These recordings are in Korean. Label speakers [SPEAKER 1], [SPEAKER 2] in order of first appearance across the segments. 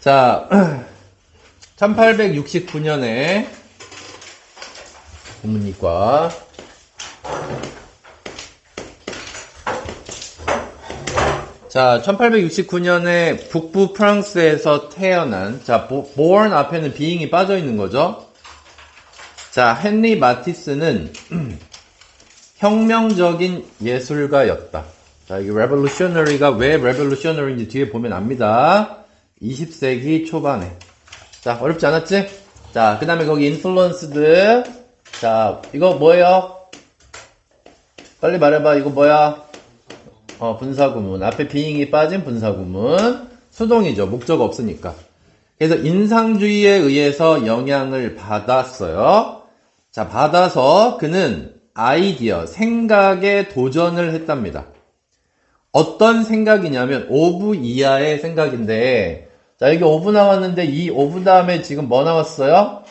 [SPEAKER 1] 자, 1869년에 국문이과 자, 1869년에 북부 프랑스에서 태어난, 자, born 앞에는 being이 빠져 있는 거죠. 자, 헨리 마티스는 혁명적인 예술가였다. 자, 이 revolutionary가 왜 revolutionary인지 뒤에 보면 압니다. 20세기 초반에. 자, 어렵지 않았지? 자, 그 다음에 거기 influenced. 자, 이거 뭐예요? 빨리 말해봐. 이거 뭐야? 분사구문. 앞에 being이 빠진 분사구문. 수동이죠. 목적 없으니까. 그래서 인상주의에 의해서 영향을 받았어요. 자, 받아서 그는 아이디어, 생각에 도전을 했답니다. 어떤 생각이냐면 오브 이하의 생각인데, 자, 여기 오브 나왔는데 이 오브 다음에 지금 뭐 나왔어요?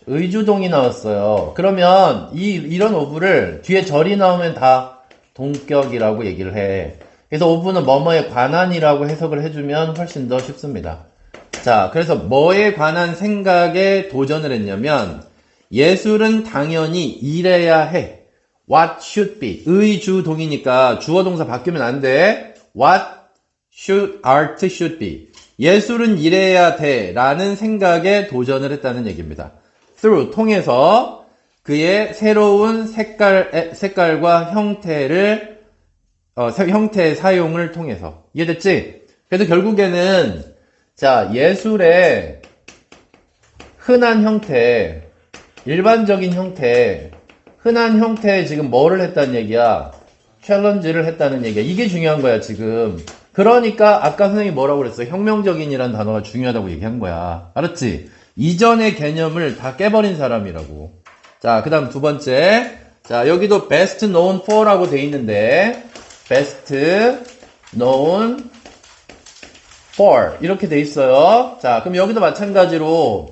[SPEAKER 1] 의주동이 나왔어요. 그러면 이런 오브를 뒤에 절이 나오면 다 동격이라고 얘기를 해. 그래서 오브는 뭐뭐에 관한이라고 해석을 해주면 훨씬 더 쉽습니다. 자, 그래서 뭐에 관한 생각에 도전을 했냐면 예술은 당연히 이래야 해. What should be. 의주동이니까 주어 동사 바뀌면 안 돼. What should art should be. 예술은 이래야 돼 라는 생각에 도전을 했다는 얘기입니다. through 통해서 그의 새로운 색깔과 형태의 사용을 통해서. 이해됐지? 그래서 결국에는, 자, 예술의 흔한 형태, 일반적인 형태, 흔한 형태에 지금 뭐를 했다는 얘기야? 챌린지를 했다는 얘기야. 이게 중요한 거야, 지금. 그러니까, 아까 선생님이 뭐라고 그랬어? 혁명적인이라는 단어가 중요하다고 얘기한 거야. 알았지? 이전의 개념을 다 깨버린 사람이라고. 자, 그 다음 두 번째. 자, 여기도 best known for라고 돼 있는데, best known for. 이렇게 돼 있어요. 자, 그럼 여기도 마찬가지로,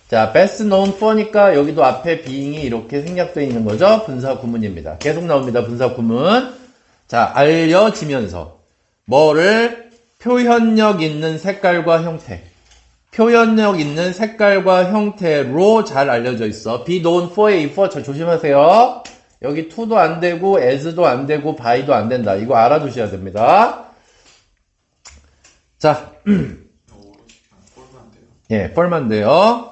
[SPEAKER 1] 자, best known for니까 여기도 앞에 being이 이렇게 생략되어 있는 거죠. 분사 구문입니다. 계속 나옵니다. 분사 구문. 자, 알려지면서. 뭐를? 표현력 있는 색깔과 형태. 표현력 있는 색깔과 형태로 잘 알려져 있어. be known for에 이 for 잘 조심하세요. 여기 to도 안 되고 as도 안 되고 by도 안 된다. 이거 알아두셔야 됩니다. 자, 예, for만 돼요.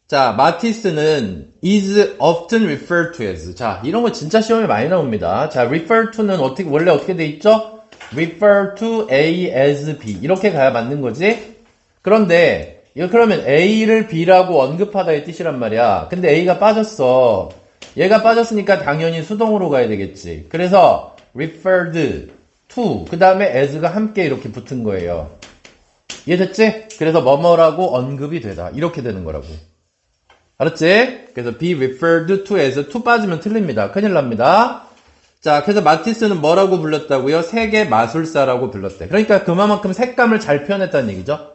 [SPEAKER 1] 자, 마티스는 is often referred to as. 자, 이런 거 진짜 시험에 많이 나옵니다. 자, refer to는 원래 어떻게 돼 있죠? refer to A as B. 이렇게 가야 맞는 거지. 그런데 이거 그러면 A를 B라고 언급하다의 뜻이란 말이야. 근데 A가 빠졌어. 얘가 빠졌으니까 당연히 수동으로 가야 되겠지. 그래서 referred to 그 다음에 as가 함께 이렇게 붙은 거예요. 이해됐지? 그래서 뭐뭐라고 언급이 되다. 이렇게 되는 거라고. 알았지? 그래서 be referred to as to 빠지면 틀립니다. 큰일 납니다. 자, 그래서 마티스는 뭐라고 불렀다고요? 세계 마술사라고 불렀대. 그러니까 그만큼 색감을 잘 표현했다는 얘기죠.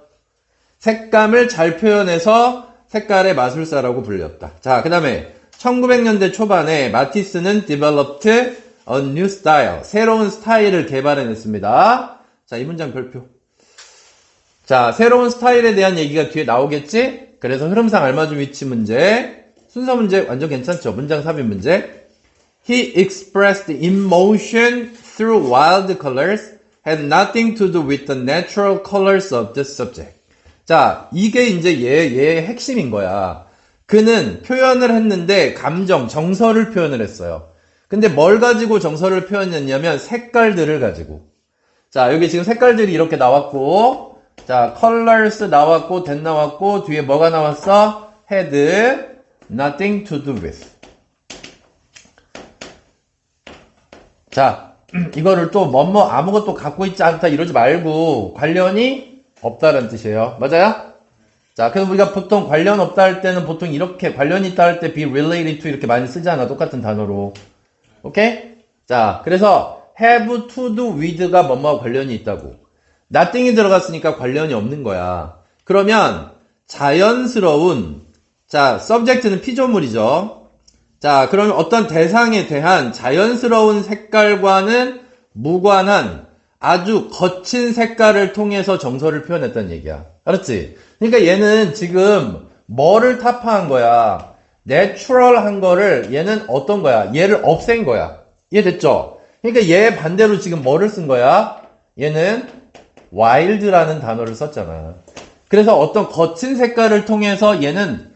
[SPEAKER 1] 색감을 잘 표현해서 색깔의 마술사라고 불렸다. 자, 그 다음에 1900년대 초반에 마티스는 developed a new style. 새로운 스타일을 개발해냈습니다. 자, 이 문장 별표. 자, 새로운 스타일에 대한 얘기가 뒤에 나오겠지? 그래서 흐름상 알맞은 위치 문제. 순서 문제 완전 괜찮죠? 문장 삽입 문제. He expressed emotion through wild colors, had nothing to do with the natural colors of the subject. 자, 이게 이제 얘의 핵심인 거야. 그는 표현을 했는데 감정, 정서를 표현을 했어요. 근데 뭘 가지고 정서를 표현했냐면 색깔들을 가지고. 자, 여기 지금 색깔들이 이렇게 나왔고, 자, colors 나왔고, that 나왔고, 뒤에 뭐가 나왔어? had nothing to do with. 자, 이거를 또 뭐뭐 아무것도 갖고 있지 않다 이러지 말고 관련이 없다라는 뜻이에요. 맞아요? 자, 그래서 우리가 보통 관련 없다 할 때는 보통 이렇게 관련 있다 할 때 be related to 이렇게 많이 쓰잖아. 똑같은 단어로. 오케이? 자, 그래서 have to do with가 뭐뭐와 관련이 있다고. nothing이 들어갔으니까 관련이 없는 거야. 그러면 자연스러운, 자, subject는 피조물이죠. 자, 그러면 어떤 대상에 대한 자연스러운 색깔과는 무관한 아주 거친 색깔을 통해서 정서를 표현했다는 얘기야. 알았지? 그러니까 얘는 지금 뭐를 타파한 거야? 내추럴한 거를 얘는 어떤 거야? 얘를 없앤 거야. 이해됐죠? 그러니까 얘 반대로 지금 뭐를 쓴 거야? 얘는 wild라는 단어를 썼잖아. 그래서 어떤 거친 색깔을 통해서 얘는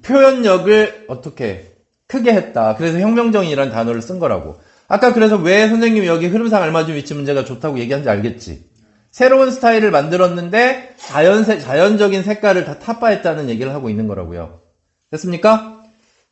[SPEAKER 1] 표현력을 어떻게 크게 했다. 그래서 혁명적인이라는 단어를 쓴 거라고. 아까 그래서 왜 선생님이 여기 흐름상 알맞은 위치 문제가 좋다고 얘기하는지 알겠지? 새로운 스타일을 만들었는데 자연적인 색깔을 다 타파했다는 얘기를 하고 있는 거라고요. 됐습니까?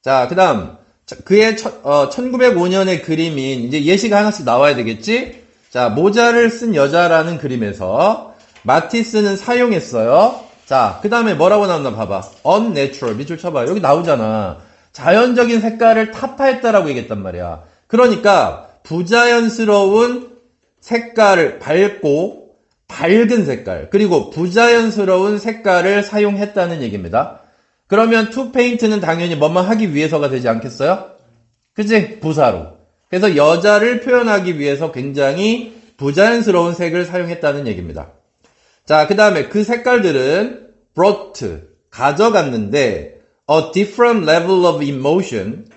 [SPEAKER 1] 자, 그 다음 그의 1905년의 그림인 이제 예시가 하나씩 나와야 되겠지? 자, 모자를 쓴 여자라는 그림에서 마티스는 사용했어요. 자, 그 다음에 뭐라고 나온다 봐봐. unnatural. 밑줄 쳐봐. 여기 나오잖아. 자연적인 색깔을 타파했다라고 얘기했단 말이야. 그러니까 부자연스러운 색깔을 밝고 밝은 색깔 그리고 부자연스러운 색깔을 사용했다는 얘기입니다. 그러면 to paint는 당연히 뭐만 하기 위해서가 되지 않겠어요? 그치? 부사로. 그래서 여자를 표현하기 위해서 굉장히 부자연스러운 색을 사용했다는 얘기입니다. 자, 그 다음에 그 색깔들은 brought, 가져갔는데 a different level of emotion,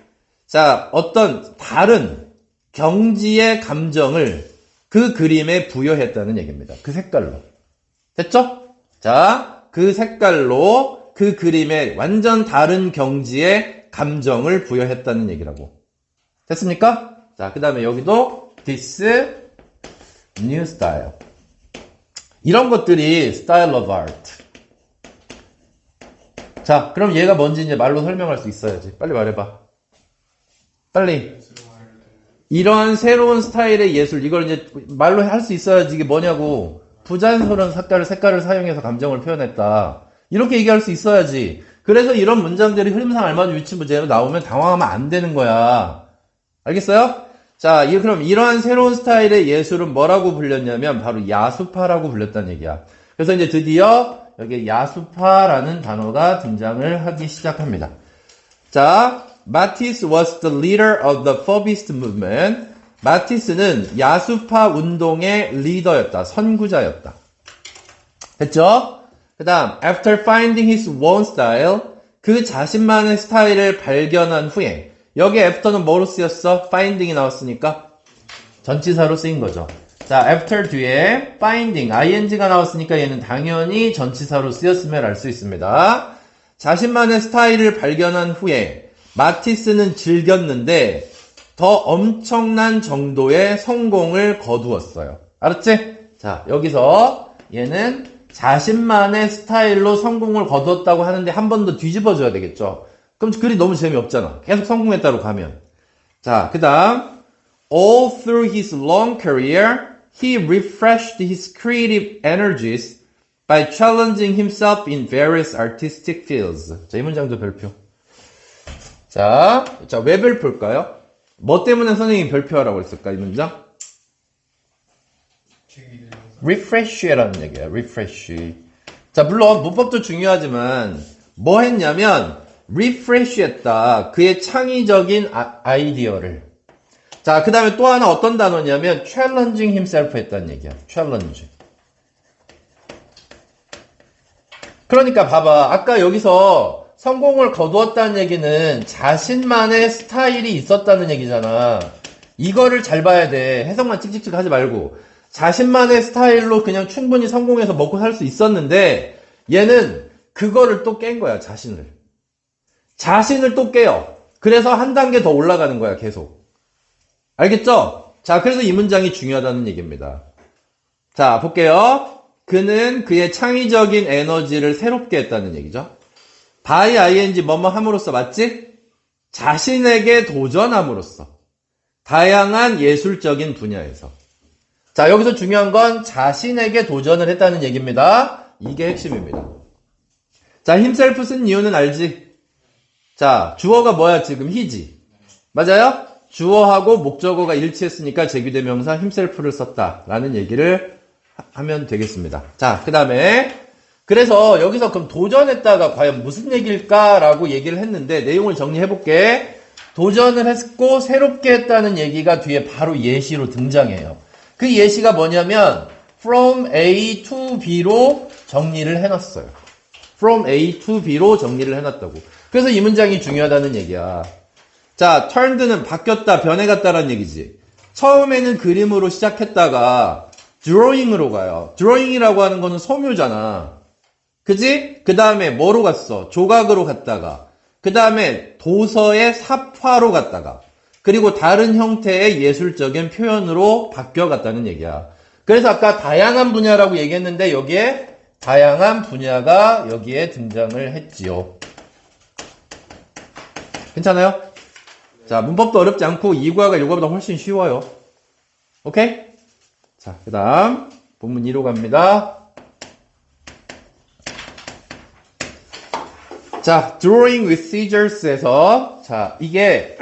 [SPEAKER 1] 자, 어떤 다른 경지의 감정을 그 그림에 부여했다는 얘기입니다. 그 색깔로. 됐죠? 자, 그 색깔로 그 그림에 완전 다른 경지의 감정을 부여했다는 얘기라고. 됐습니까? 자, 그 다음에 여기도 this new style. 이런 것들이 style of art. 자, 그럼 얘가 뭔지 이제 말로 설명할 수 있어야지. 빨리 말해봐. 빨리. 이런 새로운 스타일의 예술, 이걸 이제 말로 할 수 있어야지. 이게 뭐냐고. 부자연스러운 색깔을 사용해서 감정을 표현했다. 이렇게 얘기할 수 있어야지. 그래서 이런 문장들이 흐름상 알맞은 위치 문제로 나오면 당황하면 안 되는 거야. 알겠어요? 자, 그럼 이러한 새로운 스타일의 예술은 뭐라고 불렸냐면 바로 야수파라고 불렸다는 얘기야. 그래서 이제 드디어 여기 야수파라는 단어가 등장을 하기 시작합니다. 자, Matisse was the leader of the Fauvist movement. 마티스는 야수파 운동의 리더였다. 선구자였다. 됐죠? 그 다음, after finding his own style, 그 자신만의 스타일을 발견한 후에, 여기 after는 뭐로 쓰였어? finding이 나왔으니까 전치사로 쓰인 거죠. 자, after 뒤에 finding, ing가 나왔으니까 얘는 당연히 전치사로 쓰였음을 알 수 있습니다. 자신만의 스타일을 발견한 후에 마티스는 즐겼는데 더 엄청난 정도의 성공을 거두었어요. 알았지? 자, 여기서 얘는 자신만의 스타일로 성공을 거두었다고 하는데 한 번 더 뒤집어줘야 되겠죠. 그럼 글이 너무 재미없잖아. 계속 성공했다고 가면. 자, 그 다음 all through his long career, he refreshed his creative energies by challenging himself in various artistic fields. 자, 이 문장도 별표. 자, 왜 별표일까요? 뭐 때문에 선생님이 별표하라고 했을까, 이 문장? refresh라는 얘기야, refresh. 자, 물론 문법도 중요하지만 뭐 했냐면 refresh 했다. 그의 창의적인 아이디어를. 자, 그 다음에 또 하나 어떤 단어냐면 challenging himself 했다는 얘기야. challenge. 그러니까 봐봐. 아까 여기서 성공을 거두었다는 얘기는 자신만의 스타일이 있었다는 얘기잖아. 이거를 잘 봐야 돼. 해석만 찍찍찍 하지 말고. 자신만의 스타일로 그냥 충분히 성공해서 먹고 살 수 있었는데 얘는 그거를 또 깬 거야. 자신을 또 깨요. 그래서 한 단계 더 올라가는 거야. 계속. 알겠죠? 자, 그래서 이 문장이 중요하다는 얘기입니다. 자, 볼게요. 그는 그의 창의적인 에너지를 새롭게 했다는 얘기죠. by ing 뭐뭐 함으로써 맞지? 자신에게 도전함으로써. 다양한 예술적인 분야에서. 자, 여기서 중요한 건 자신에게 도전을 했다는 얘기입니다. 이게 핵심입니다. 자, himself 쓴 이유는 알지? 자, 주어가 뭐야 지금? he지. 맞아요? 주어하고 목적어가 일치했으니까 제귀대명사 himself를 썼다라는 얘기를 하면 되겠습니다. 자, 그 다음에 그래서 여기서 그럼 도전했다가 과연 무슨 얘기일까라고 얘기를 했는데 내용을 정리해볼게. 도전을 했고 새롭게 했다는 얘기가 뒤에 바로 예시로 등장해요. 그 예시가 뭐냐면 from A to B로 정리를 해놨어요. from A to B로 정리를 해놨다고. 그래서 이 문장이 중요하다는 얘기야. 자, turned는 바뀌었다, 변해갔다라는 얘기지. 처음에는 그림으로 시작했다가 drawing으로 가요. drawing이라고 하는 거는 소묘잖아. 그지? 그 다음에 뭐로 갔어? 조각으로 갔다가. 그 다음에 도서의 삽화로 갔다가. 그리고 다른 형태의 예술적인 표현으로 바뀌어갔다는 얘기야. 그래서 아까 다양한 분야라고 얘기했는데 여기에 다양한 분야가 여기에 등장을 했지요. 괜찮아요? 자, 문법도 어렵지 않고 이과가 이거보다 훨씬 쉬워요. 오케이? 자, 그 다음 본문 2로 갑니다. 자, drawing with scissors에서 자, 이게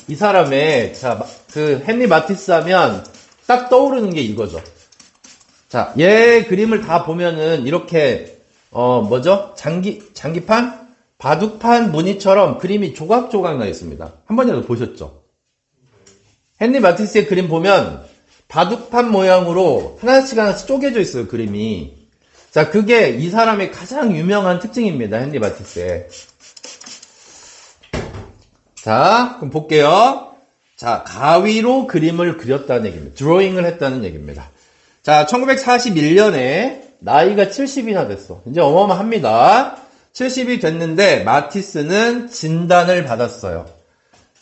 [SPEAKER 1] 이 사람의 자, 그 헨리 마티스 하면 딱 떠오르는 게 이거죠. 자, 얘 그림을 다 보면은 이렇게 뭐죠? 장기판? 바둑판 무늬처럼 그림이 조각조각 나 있습니다. 한 번이라도 보셨죠? 헨리 마티스의 그림 보면 바둑판 모양으로 하나씩 하나씩 쪼개져 있어요, 그림이. 자, 그게 이 사람의 가장 유명한 특징입니다, 헨리 마티스의. 자, 그럼 볼게요. 자, 가위로 그림을 그렸다는 얘기입니다. 드로잉을 했다는 얘기입니다. 자, 1941년에 나이가 70이나 됐어. 이제 어마어마합니다. 70이 됐는데 마티스는 진단을 받았어요.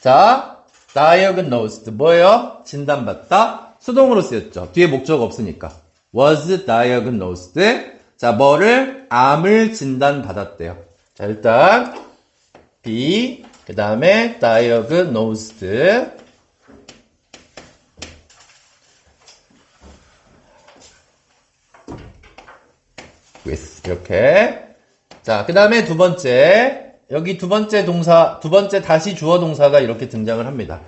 [SPEAKER 1] 자, diagnosed 뭐예요? 진단받다. 수동으로 쓰였죠. 뒤에 목적 없으니까. was diagnosed. 자, 뭐를? 암을 진단받았대요. 자, 일단 B 그 다음에 diagnosed with 이렇게. 자, 그 다음에 두 번째, 여기 두 번째 동사, 두 번째 다시 주어 동사가 이렇게 등장을 합니다.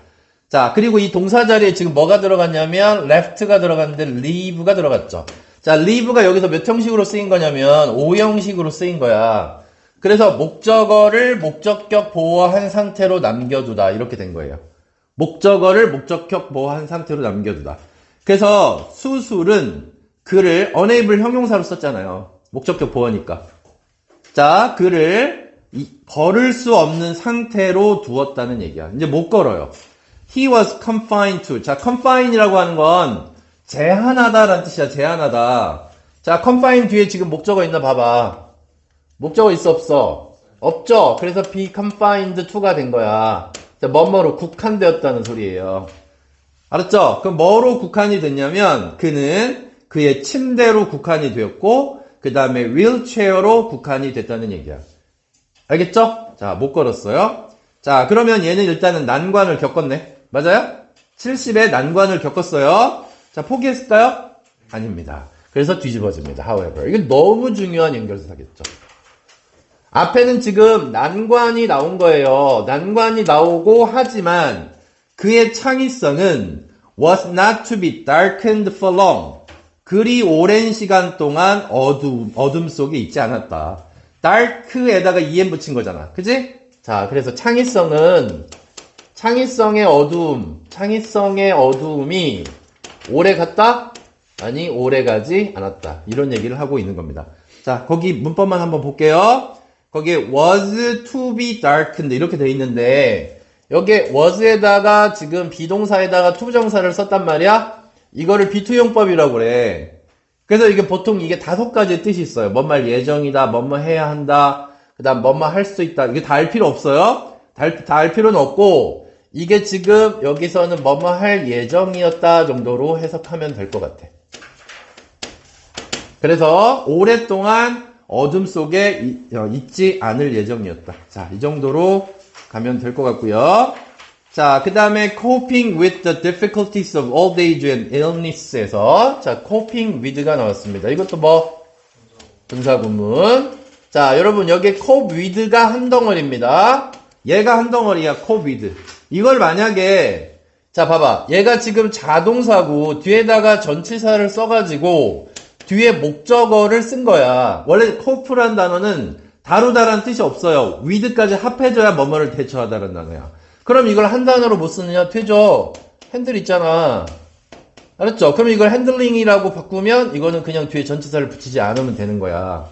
[SPEAKER 1] 자, 그리고 이 동사 자리에 지금 뭐가 들어갔냐면 left가 들어갔는데 leave가 들어갔죠. 자, leave가 여기서 몇 형식으로 쓰인 거냐면 5형식으로 쓰인 거야. 그래서 목적어를 목적격 보호한 상태로 남겨두다 이렇게 된 거예요. 목적어를 목적격 보호한 상태로 남겨두다. 그래서 수술은 그를 unable 형용사로 썼잖아요. 목적격 보호니까. 자, 그를 걸을 수 없는 상태로 두었다는 얘기야. 이제 못 걸어요. He was confined to. 자, confine이라고 하는 건 제한하다라는 뜻이야. 제한하다. 자, confine 뒤에 지금 목적어 있나 봐봐. 목적어 있어 없어? 없죠. 그래서 be confined to가 된 거야. 자, 뭐뭐로 국한되었다는 소리예요. 알았죠? 그럼 뭐로 국한이 됐냐면 그는 그의 침대로 국한이 되었고 그 다음에 휠체어로 국한이 됐다는 얘기야. 알겠죠? 자, 못 걸었어요. 자, 그러면 얘는 일단은 난관을 겪었네. 맞아요? 70에 난관을 겪었어요. 자, 포기했을까요? 아닙니다. 그래서 뒤집어집니다. However. 이게 너무 중요한 연결사겠죠. 앞에는 지금 난관이 나온 거예요. 난관이 나오고 하지만 그의 창의성은 was not to be darkened for long. 그리 오랜 시간 동안 어둠 속에 있지 않았다. dark에다가 en 붙인 거잖아. 그지? 자, 그래서 창의성의 어두움이 오래 갔다? 아니, 오래 가지 않았다. 이런 얘기를 하고 있는 겁니다. 자, 거기 문법만 한번 볼게요. 거기에 was to be darkened 이렇게 돼 있는데 여기에 was에다가 지금 비동사에다가 to 부정사를 썼단 말이야. 이거를 비투용법이라고 그래. 그래서 이게 보통 이게 5가지의 뜻이 있어요. 뭔말 예정이다, 뭐뭐 해야 한다, 그 다음 뭐뭐 할 수 있다. 이게 다 알 필요 없어요. 다 알 필요는 없고 이게 지금 여기서는 뭐뭐 할 예정이었다 정도로 해석하면 될 것 같아. 그래서 오랫동안 어둠 속에 있지 않을 예정이었다. 자, 이 정도로 가면 될 것 같고요. 자, 그 다음에 coping with the difficulties of old age and illness에서 자, coping with가 나왔습니다. 이것도 뭐 분사구문. 자, 여러분 여기 cope with가 한 덩어리입니다. 얘가 한 덩어리야. cope with. 이걸 만약에 자, 봐봐. 얘가 지금 자동사고 뒤에다가 전치사를 써가지고 뒤에 목적어를 쓴 거야. 원래 cope라는 단어는 다루다라는 뜻이 없어요. with까지 합해져야 뭐뭐를 대처하다라는 단어야. 그럼 이걸 한 단어로 못 쓰느냐? 되죠. 핸들 있잖아. 알았죠? 그럼 이걸 핸들링이라고 바꾸면 이거는 그냥 뒤에 전치사를 붙이지 않으면 되는 거야.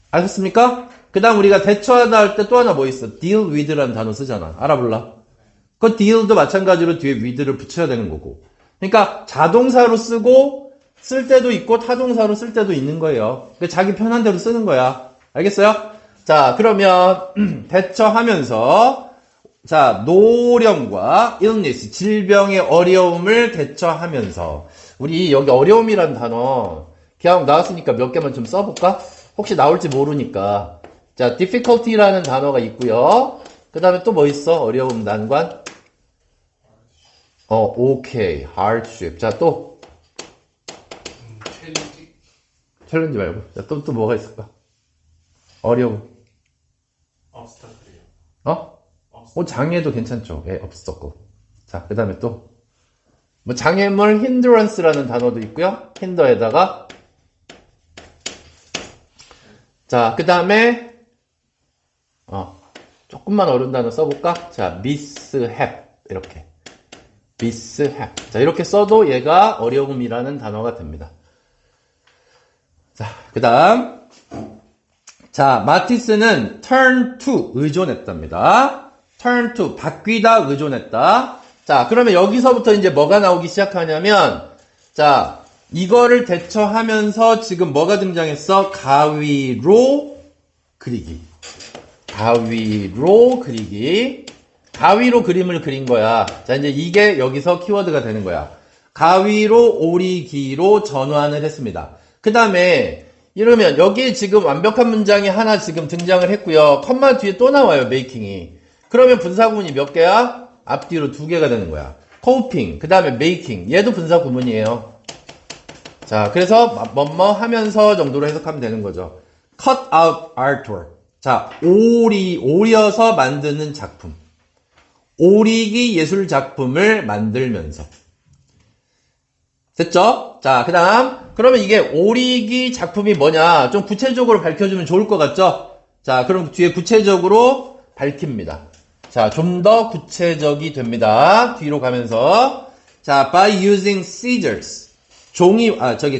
[SPEAKER 1] 아셨습니까? 그 다음 우리가 대처하다 할 때 또 하나 뭐 있어? deal with라는 단어 쓰잖아. 알아볼라? 그 deal도 마찬가지로 뒤에 with를 붙여야 되는 거고. 그러니까 자동사로 쓰고 쓸 때도 있고 타동사로 쓸 때도 있는 거예요. 그러니까 자기 편한 대로 쓰는 거야. 알겠어요? 자, 그러면 대처하면서 자, 노령과 illness, 질병의 어려움을 대처하면서 우리 여기 어려움이라는 단어 그냥 나왔으니까 몇 개만 좀 써볼까? 혹시 나올지 모르니까. 자, difficulty라는 단어가 있고요. 그 다음에 또 뭐 있어? 어려움, 난관? 오케이. hardship. 자, 또. 챌린지 말고. 자, 또 뭐가 있을까? 어려움. 장애도 괜찮죠. 예, obstacle. 자, 그 다음에 또. 뭐, 장애물 hindrance라는 단어도 있고요. hinder에다가. 자, 그 다음에, 조금만 어려운 단어 써볼까? 자, mishap. 이렇게. mishap. 자, 이렇게 써도 얘가 어려움이라는 단어가 됩니다. 자, 그 다음. 자, 마티스는 turn to 의존했답니다. turn to 바뀌다 의존했다. 자, 그러면 여기서부터 이제 뭐가 나오기 시작하냐면, 자, 이거를 대처하면서 지금 뭐가 등장했어? 가위로 그리기. 가위로 그리기. 가위로 그림을 그린 거야. 자, 이제 이게 여기서 키워드가 되는 거야. 가위로 오리기로 전환을 했습니다. 그 다음에 이러면 여기에 지금 완벽한 문장이 하나 지금 등장을 했고요. 컴마 뒤에 또 나와요. 메이킹이. 그러면 분사구문이 몇 개야? 앞뒤로 2개가 되는 거야. coping, 그 다음에 making. 얘도 분사구문이에요. 자, 그래서 뭐뭐 하면서 정도로 해석하면 되는 거죠. cut out artwork. 자, 오려서 만드는 작품. 오리기 예술 작품을 만들면서. 됐죠? 자, 그 다음. 그러면 이게 오리기 작품이 뭐냐? 좀 구체적으로 밝혀주면 좋을 것 같죠? 자, 그럼 뒤에 구체적으로 밝힙니다. 자, 좀 더 구체적이 됩니다. 뒤로 가면서. 자, by using scissors.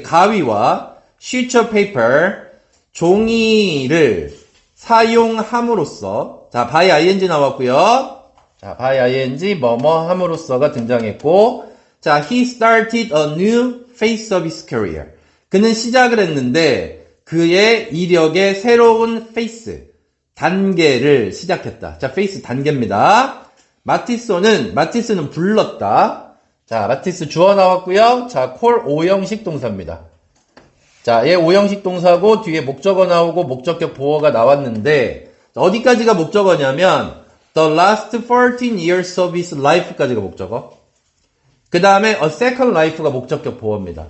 [SPEAKER 1] 가위와 sheets of paper. 종이를 사용함으로써. 자, by ing 나왔고요. 자, by ing 뭐뭐 함으로써가 등장했고. 자, he started a new phase of his career. 그는 시작을 했는데 그의 이력의 새로운 페이스, 단계를 시작했다. 자, 페이스 단계입니다. 마티스는 불렀다. 자, 마티스 주어 나왔고요. 자, call 오형식 동사입니다. 자, 얘 오형식 동사고 뒤에 목적어 나오고 목적격 보어가 나왔는데 어디까지가 목적어냐면 the last 14 years of his life까지가 목적어. 그 다음에 a second life가 목적격 보어입니다.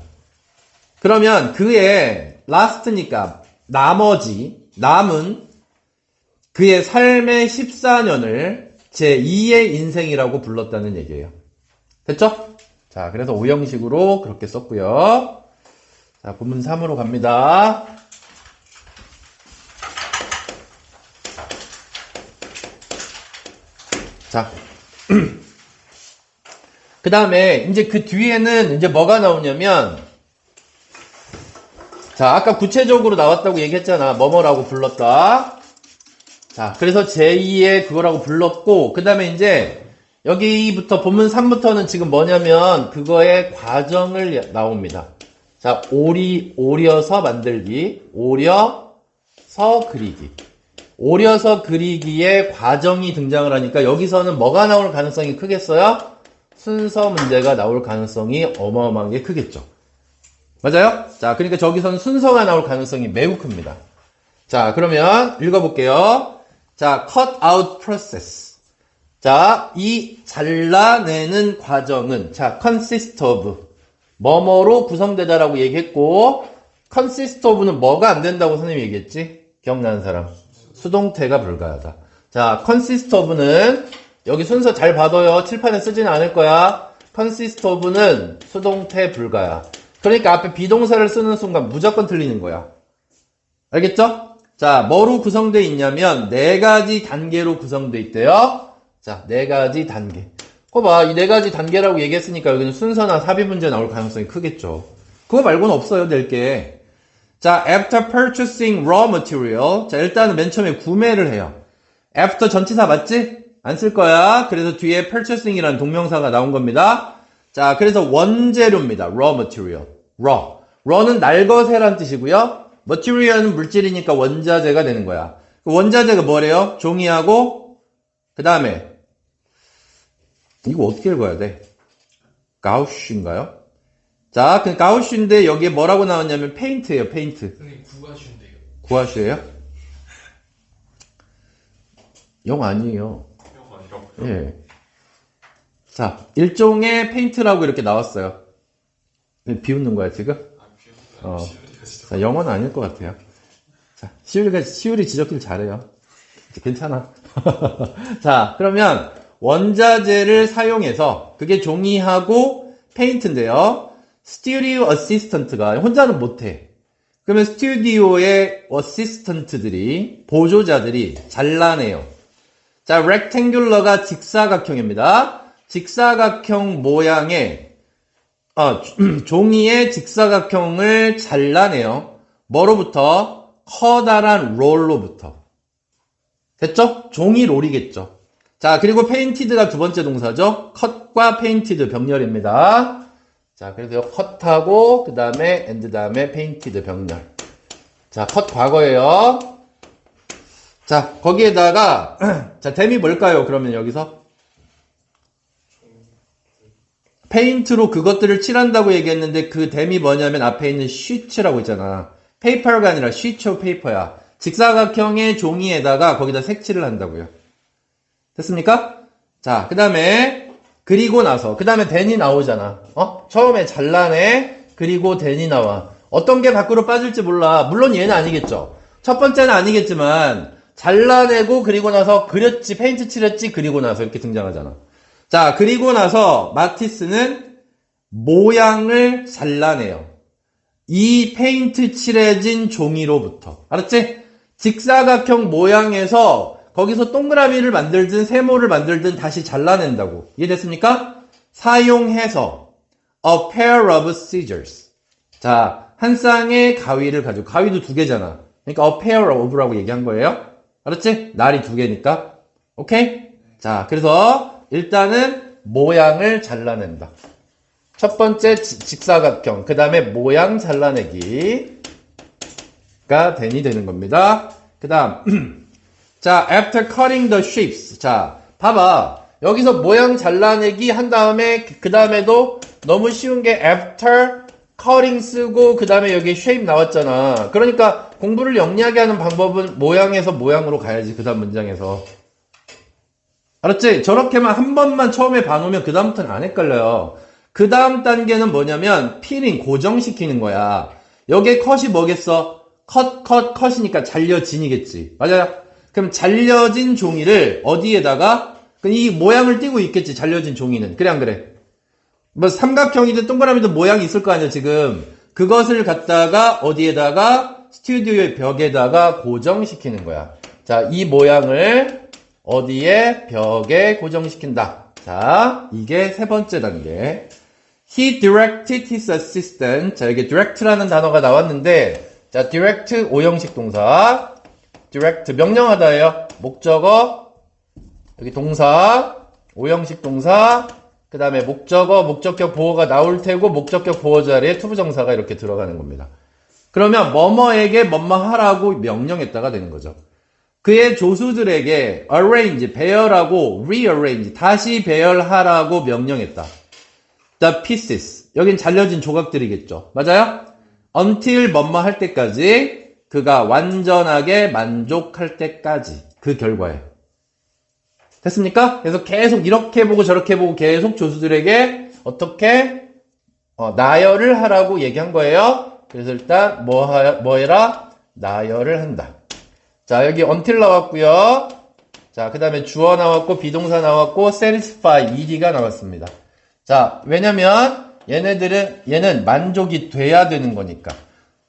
[SPEAKER 1] 그러면 그의 last니까 남은 그의 삶의 14년을 제2의 인생이라고 불렀다는 얘기예요. 됐죠? 자, 그래서 오형식으로 그렇게 썼고요. 자, 본문 3으로 갑니다. 자. 그 다음에 이제 그 뒤에는 이제 뭐가 나오냐면, 자, 아까 구체적으로 나왔다고 얘기했잖아. 뭐뭐라고 불렀다. 자, 그래서 제2의 그거라고 불렀고, 그 다음에 이제 여기부터 본문 3부터는 지금 뭐냐면 그거의 과정을 나옵니다. 자, 오려서 만들기, 오려서 그리기. 오려서 그리기의 과정이 등장을 하니까 여기서는 뭐가 나올 가능성이 크겠어요? 순서 문제가 나올 가능성이 어마어마하게 크겠죠. 맞아요? 자, 그러니까 저기서는 순서가 나올 가능성이 매우 큽니다. 자, 그러면 읽어볼게요. 자, cut out process. 자, 이 잘라내는 과정은, 자, consist of. 뭐뭐로 구성되다라고 얘기했고, consist of는 뭐가 안 된다고 선생님이 얘기했지? 기억나는 사람? 수동태가 불가하다. 자, consist of는 여기 순서 잘 봐둬요. 칠판에 쓰지는 않을 거야. consist of는 수동태 불가야. 그러니까 앞에 비동사를 쓰는 순간 무조건 틀리는 거야. 알겠죠? 자, 뭐로 구성되어 있냐면 4가지 단계로 구성되어 있대요. 자, 4가지 단계. 거봐, 이 네 가지 단계라고 얘기했으니까 여기는 순서나 삽입 문제 나올 가능성이 크겠죠. 그거 말고는 없어요, 낼 게. 자, after purchasing raw material. 자, 일단은 맨 처음에 구매를 해요. after 전치사 맞지? 안 쓸 거야. 그래서 뒤에 purchasing이라는 동명사가 나온 겁니다. 자, 그래서 원재료입니다. raw material. raw. raw는 날것이라는 뜻이고요. material은 물질이니까 원자재가 되는 거야. 그 원자재가 뭐래요? 종이하고 그 다음에 이거 어떻게 읽어야 돼? 가우슈인가요? 자, 그 가우슈인데 여기에 뭐라고 나왔냐면 페인트예요. 페인트.
[SPEAKER 2] 선생님 구하시인데요.
[SPEAKER 1] 구하슈예요? 영 아니에요.
[SPEAKER 2] 영 아니라고요?
[SPEAKER 1] 예. 자, 일종의 페인트라고 이렇게 나왔어요. 비웃는 거야, 지금?
[SPEAKER 2] 시우리가 진짜.
[SPEAKER 1] 자, 영어는 아닐 것 같아요. 자, 시울이 지적질 잘해요. 괜찮아. 자, 그러면 원자재를 사용해서 그게 종이하고 페인트인데요. 스튜디오 어시스턴트가 혼자는 못해. 그러면 스튜디오의 어시스턴트들이 보조자들이 잘라내요. 자, rectangular가 직사각형입니다. 직사각형 모양의 종이의 직사각형을 잘라내요. 뭐로부터? 커다란 롤로부터. 됐죠? 종이 롤이겠죠. 자, 그리고 페인티드가 두 번째 동사죠. 컷과 페인티드 병렬입니다. 자, 그래서 컷하고 그 다음에 and 다음에 페인티드 병렬. 자, 컷 과거예요. 자, 거기에다가 자, 댐이 뭘까요? 그러면 여기서 페인트로 그것들을 칠한다고 얘기했는데 그 댐이 뭐냐면 앞에 있는 시트라고 있잖아. 페이퍼가 아니라 시트 페이퍼야. 직사각형의 종이에다가 거기다 색칠을 한다고요. 됐습니까? 자, 그 다음에 그리고 나서 그 다음에 댄이 나오잖아. 처음에 잘라내. 그리고 댄이 나와. 어떤 게 밖으로 빠질지 몰라. 물론 얘는 아니겠죠. 첫 번째는 아니겠지만 잘라내고 그리고 나서 그렸지, 페인트 칠했지, 그리고 나서 이렇게 등장하잖아. 자, 그리고 나서 마티스는 모양을 잘라내요. 이 페인트 칠해진 종이로부터. 알았지? 직사각형 모양에서 거기서 동그라미를 만들든 세모를 만들든 다시 잘라낸다고. 이해됐습니까? 사용해서 a pair of scissors. 자, 한 쌍의 가위를 가지고, 가위도 두 개잖아. 그러니까 a pair of라고 얘기한 거예요. 알았지? 날이 두 개니까. 오케이? 자, 그래서 일단은 모양을 잘라낸다. 첫 번째 직사각형, 그 다음에 모양 잘라내기가 댄이 되는 겁니다. 그 다음 자, after cutting the shapes. 자, 봐봐. 여기서 모양 잘라내기 한 다음에 그 다음에도 너무 쉬운 게 after cutting 쓰고 그 다음에 여기 shape 나왔잖아. 그러니까 공부를 영리하게 하는 방법은 모양에서 모양으로 가야지. 그 다음 문장에서. 알았지? 저렇게만 한 번만 처음에 봐놓으면 그 다음부터는 안 헷갈려요. 그 다음 단계는 뭐냐면 필링, 고정시키는 거야. 여기에 컷이 뭐겠어? 컷이니까 잘려진이겠지. 맞아요? 그럼 잘려진 종이를 어디에다가 이 모양을 띄고 있겠지. 잘려진 종이는. 그래 안 그래? 뭐 삼각형이든 동그라미든 모양이 있을 거 아니야 지금. 그것을 갖다가 어디에다가 스튜디오의 벽에다가 고정시키는 거야. 자, 이 모양을 어디에? 벽에 고정시킨다. 자, 이게 세 번째 단계. He directed his assistant. 자, 여기 direct라는 단어가 나왔는데, 자, direct 오형식 동사. direct 명령하다예요. 목적어, 여기 동사, 오형식 동사, 그 다음에 목적어, 목적격 보어가 나올 테고, 목적격 보어 자리에 투부정사가 이렇게 들어가는 겁니다. 그러면 뭐뭐에게 뭐뭐 하라고 명령했다가 되는 거죠. 그의 조수들에게 arrange, 배열하고 rearrange, 다시 배열하라고 명령했다. The pieces, 여긴 잘려진 조각들이겠죠. 맞아요? until 뭐뭐 할 때까지, 그가 완전하게 만족할 때까지, 그 결과에. 됐습니까? 그래서 계속 이렇게 보고 저렇게 보고 계속 조수들에게 어떻게 나열을 하라고 얘기한 거예요. 그래서 일단 뭐 해라? 나열을 한다. 자, 여기 until 나왔고요. 자, 그 다음에 주어 나왔고 비동사 나왔고 satisfy, ed가 나왔습니다. 자, 왜냐면 얘는 만족이 돼야 되는 거니까.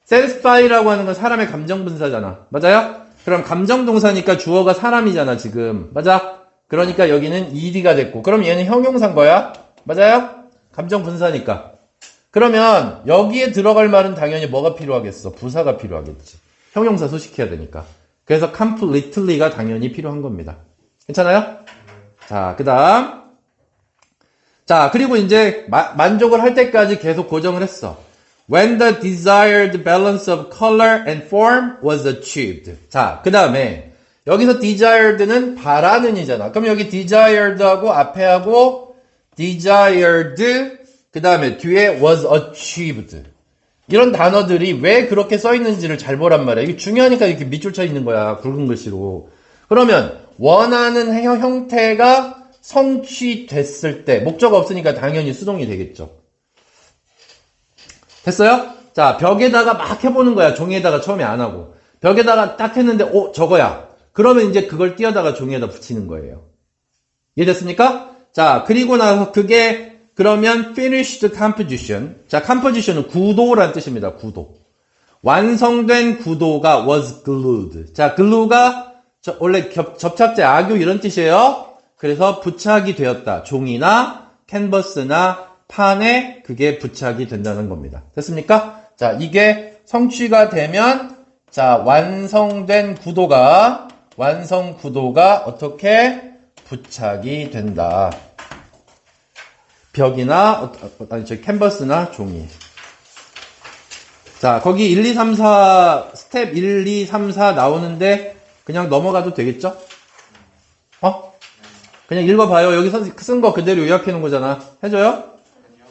[SPEAKER 1] satisfy라고 하는 건 사람의 감정 분사잖아. 맞아요? 그럼 감정 동사니까 주어가 사람이잖아, 지금. 맞아? 그러니까 여기는 ed가 됐고, 그럼 얘는 형용사인 거야? 맞아요? 감정 분사니까. 그러면 여기에 들어갈 말은 당연히 뭐가 필요하겠어? 부사가 필요하겠지. 형용사 소식해야 되니까. 그래서 completely가 당연히 필요한 겁니다. 괜찮아요? 자, 그 다음. 자, 그리고 이제 만족을 할 때까지 계속 고정을 했어. When the desired balance of color and form was achieved. 자, 그 다음에 여기서 desired는 바라는 이잖아. 그럼 여기 desired하고 앞에 하고 desired 그 다음에 뒤에 was achieved. 이런 단어들이 왜 그렇게 써 있는지를 잘 보란 말이야. 이게 중요하니까 이렇게 밑줄 쳐 있는 거야. 굵은 글씨로. 그러면 원하는 형태가 성취됐을 때 목적 없으니까 당연히 수동이 되겠죠. 됐어요? 자, 벽에다가 막 해보는 거야. 종이에다가 처음에 안 하고. 벽에다가 딱 했는데 저거야. 그러면 이제 그걸 띄어다가 종이에다 붙이는 거예요. 이해됐습니까? 자, 그리고 나서 그게 그러면 finished composition. 자, composition은 구도란 뜻입니다. 구도. 완성된 구도가 was glued. 자, glue가 원래 접착제, 악유 이런 뜻이에요. 그래서 부착이 되었다. 종이나 캔버스나 판에 그게 부착이 된다는 겁니다. 됐습니까? 자, 이게 성취가 되면 자, 완성 구도가 어떻게 부착이 된다. 벽이나 캔버스나 종이. 자, 거기 1, 2, 3, 4 스텝 1, 2, 3, 4 나오는데 그냥 넘어가도 되겠죠? 그냥 읽어봐요. 여기서 쓴 거 그대로 요약해 놓은 거잖아. 해줘요?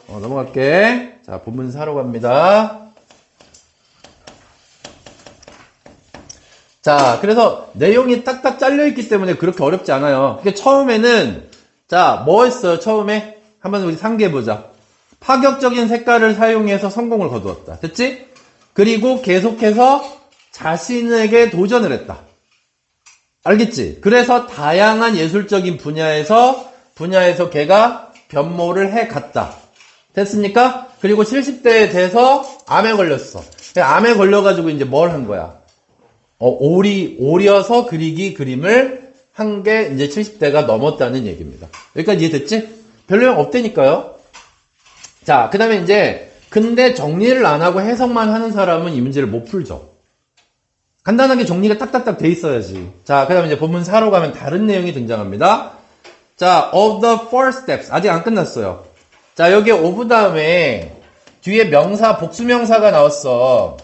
[SPEAKER 1] 넘어갈게. 자, 본문 사로 갑니다. 자, 그래서 내용이 딱딱 잘려있기 때문에 그렇게 어렵지 않아요. 그러니까 처음에는, 자, 뭐 했어요? 처음에? 한번 우리 상기해보자. 파격적인 색깔을 사용해서 성공을 거두었다. 됐지? 그리고 계속해서 자신에게 도전을 했다. 알겠지? 그래서 다양한 예술적인 분야에서 걔가 변모를 해 갔다. 됐습니까? 그리고 70대에 돼서 암에 걸렸어. 암에 걸려가지고 이제 뭘 한 거야? 오려서 그림을 한 게 이제 70대가 넘었다는 얘기입니다. 여기까지 이해됐지? 별로 용 없다니까요. 자, 그 다음에 이제, 근데 정리를 안 하고 해석만 하는 사람은 이 문제를 못 풀죠. 간단하게 정리가 딱딱딱 돼 있어야지. 자, 그 다음에 이제 본문 4로 가면 다른 내용이 등장합니다. 자, of the four steps. 아직 안 끝났어요. 자, 여기 of 다음에 뒤에 명사, 복수명사가 나왔어.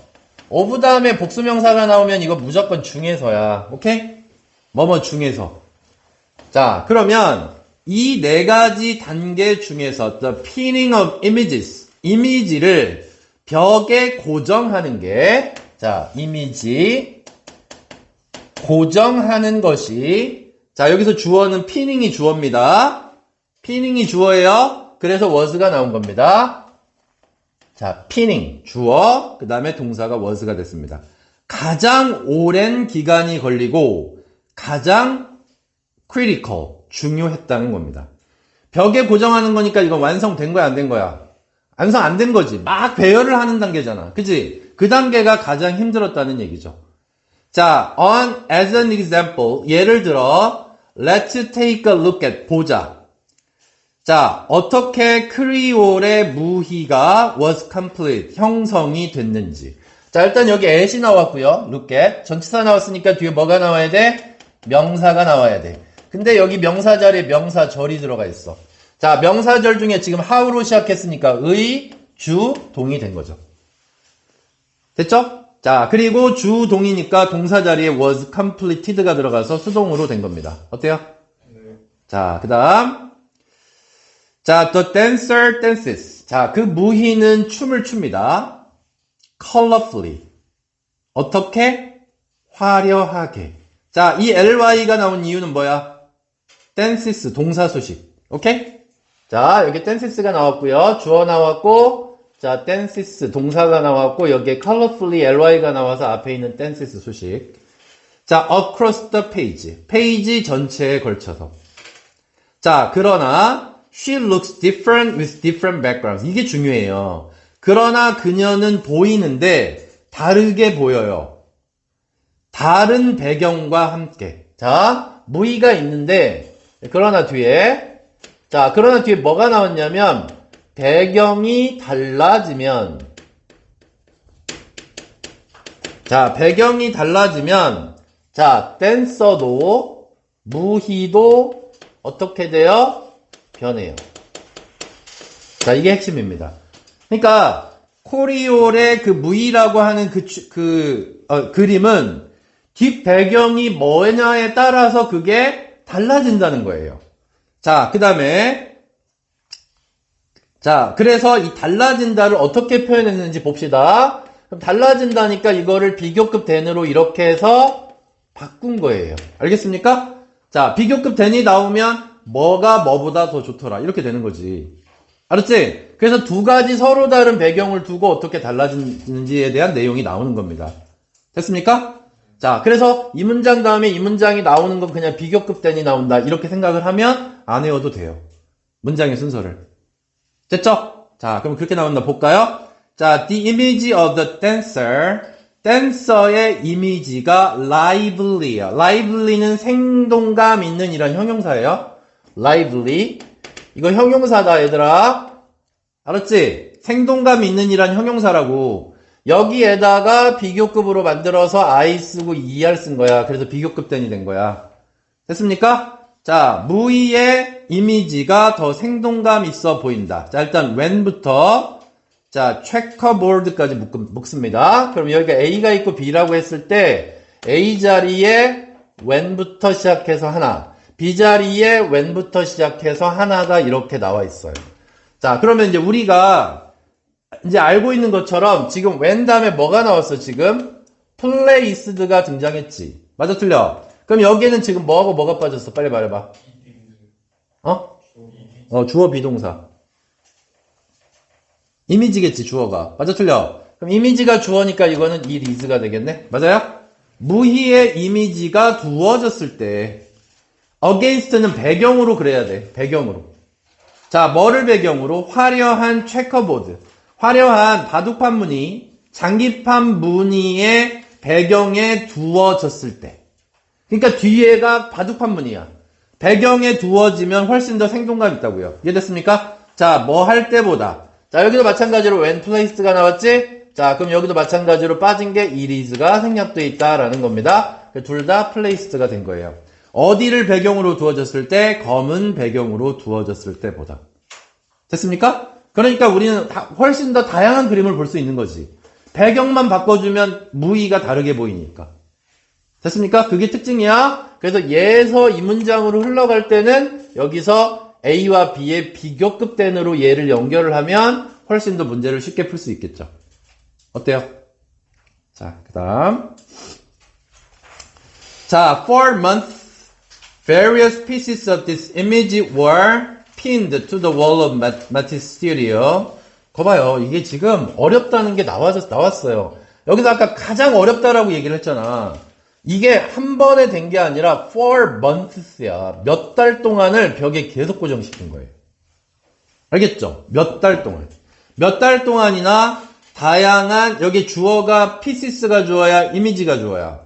[SPEAKER 1] of 다음에 복수명사가 나오면 이거 무조건 중에서야. 오케이? 뭐뭐 중에서. 자, 그러면 이 네 가지 단계 중에서 the pinning of images. 이미지를 벽에 고정하는 게 자, 이미지 고정하는 것이 자, 여기서 주어는 피닝이 주어입니다. 피닝이 주어예요. 그래서 was가 나온 겁니다. 자, 피닝 주어, 그 다음에 동사가 was가 됐습니다. 가장 오랜 기간이 걸리고 가장 critical, 중요했다는 겁니다. 벽에 고정하는 거니까 이건 완성된 거야, 안 된 거야? 완성 안 된 거지. 막 배열을 하는 단계잖아. 그치? 그 단계가 가장 힘들었다는 얘기죠. 자, as an example, 예를 들어, let's take a look at, 보자. 자, 어떻게 크리올의 무희가 was complete, 형성이 됐는지. 자, 일단 여기 at이 나왔고요. look at. 전치사 나왔으니까 뒤에 뭐가 나와야 돼? 명사가 나와야 돼. 근데 여기 명사 자리에 명사절이 들어가 있어. 자, 명사절 중에 지금 how로 시작했으니까 의, 주, 동이 된 거죠. 됐죠? 자, 그리고 주, 동이니까 동사 자리에 was completed가 들어가서 수동으로 된 겁니다. 어때요?
[SPEAKER 2] 네.
[SPEAKER 1] 자, 그 다음. 자, the dancer dances. 자, 그 무희는 춤을 춥니다. colorfully. 어떻게? 화려하게. 자, 이 ly가 나온 이유는 뭐야? dances, 동사 소식. 오케이? 자, 여기 dances가 나왔고요. 주어 나왔고, 자, dances, 동사가 나왔고, 여기에 colorfully ly가 나와서 앞에 있는 dances 소식. 자, across the page. 페이지 전체에 걸쳐서. 자, 그러나, she looks different with different backgrounds. 이게 중요해요. 그러나 그녀는 보이는데 다르게 보여요. 다른 배경과 함께. 자, 무희가 있는데 그러나 뒤에, 자, 그러나 뒤에 뭐가 나왔냐면, 배경이 달라지면, 자, 배경이 달라지면, 자, 댄서도, 무희도 어떻게 돼요? 변해요. 자, 이게 핵심입니다. 그러니까, 코리올의 그 무희라고 하는 그림은 뒷 배경이 뭐냐에 따라서 그게 달라진다는 거예요. 자, 그 다음에, 자, 그래서 이 달라진다를 어떻게 표현했는지 봅시다. 그럼 달라진다니까 이거를 비교급 단으로 이렇게 해서 바꾼 거예요. 알겠습니까? 자, 비교급 단이 나오면 뭐가 뭐보다 더 좋더라. 이렇게 되는 거지. 알았지? 그래서 두 가지 서로 다른 배경을 두고 어떻게 달라지는지에 대한 내용이 나오는 겁니다. 됐습니까? 자, 그래서 이 문장 다음에 이 문장이 나오는 건 그냥 비교급 단이 나온다. 이렇게 생각을 하면 안 외워도 돼요. 문장의 순서를. 됐죠? 자, 그럼 그렇게 나온다. 볼까요? 자, the image of the dancer. 댄서의 이미지가 lively야. lively는 생동감 있는 이런 형용사예요. lively. 이거 형용사다, 얘들아. 알았지? 생동감 있는 이란 형용사라고. 여기에다가 비교급으로 만들어서 I 쓰고 ER 쓴 거야. 그래서 비교급 단이 된 거야. 됐습니까? 자, 무의의 이미지가 더 생동감 있어 보인다. 자, 일단 when부터 자, 체커보드까지 묶습니다. 그럼 여기가 A가 있고 B라고 했을 때 A 자리에 when부터 시작해서 하나, B 자리에 when부터 시작해서 하나가 이렇게 나와 있어요. 자, 그러면 이제 우리가 이제 알고 있는 것처럼 지금 when 다음에 뭐가 나왔어, 지금? placed가 등장했지. 맞아, 틀려? 그럼 여기에는 지금 뭐하고 뭐가 빠졌어? 빨리 말해봐. 주어 비동사. 이미지겠지, 주어가. 맞아, 틀려? 그럼 이미지가 주어니까 이거는 it is가 되겠네? 맞아요? 무희의 이미지가 두어졌을 때 against는 배경으로 그래야 돼. 배경으로. 자, 뭐를 배경으로? 화려한 체커보드. 화려한 바둑판 무늬, 장기판 무늬의 배경에 두어졌을 때. 그러니까 뒤에가 바둑판 무늬야. 배경에 두어지면 훨씬 더 생동감 있다고요. 이해됐습니까? 자, 뭐 할 때보다. 자, 여기도 마찬가지로 when placed가 나왔지? 자, 그럼 여기도 마찬가지로 빠진 게 it is가 생략되어 있다라는 겁니다. 둘 다 placed가 된 거예요. 어디를 배경으로 두어졌을 때? 검은 배경으로 두어졌을 때보다. 됐습니까? 그러니까 우리는 훨씬 더 다양한 그림을 볼 수 있는 거지. 배경만 바꿔주면 무의가 다르게 보이니까. 됐습니까? 그게 특징이야. 그래서 얘에서 이 문장으로 흘러갈 때는 여기서 A와 B의 비교급 단으로 얘를 연결을 하면 훨씬 더 문제를 쉽게 풀 수 있겠죠. 어때요? 자, 그 다음. 자, for months, various pieces of this image were pinned to the wall of Matisse studio. 거봐요. 이게 지금 어렵다는 게 나왔어요. 여기서 아까 가장 어렵다라고 얘기를 했잖아. 이게 한 번에 된 게 아니라 for months야. 몇 달 동안을 벽에 계속 고정시킨 거예요. 알겠죠? 몇 달 동안. 몇 달 동안이나 다양한, 여기 주어가 pieces가 주어야, 이미지가 주어야.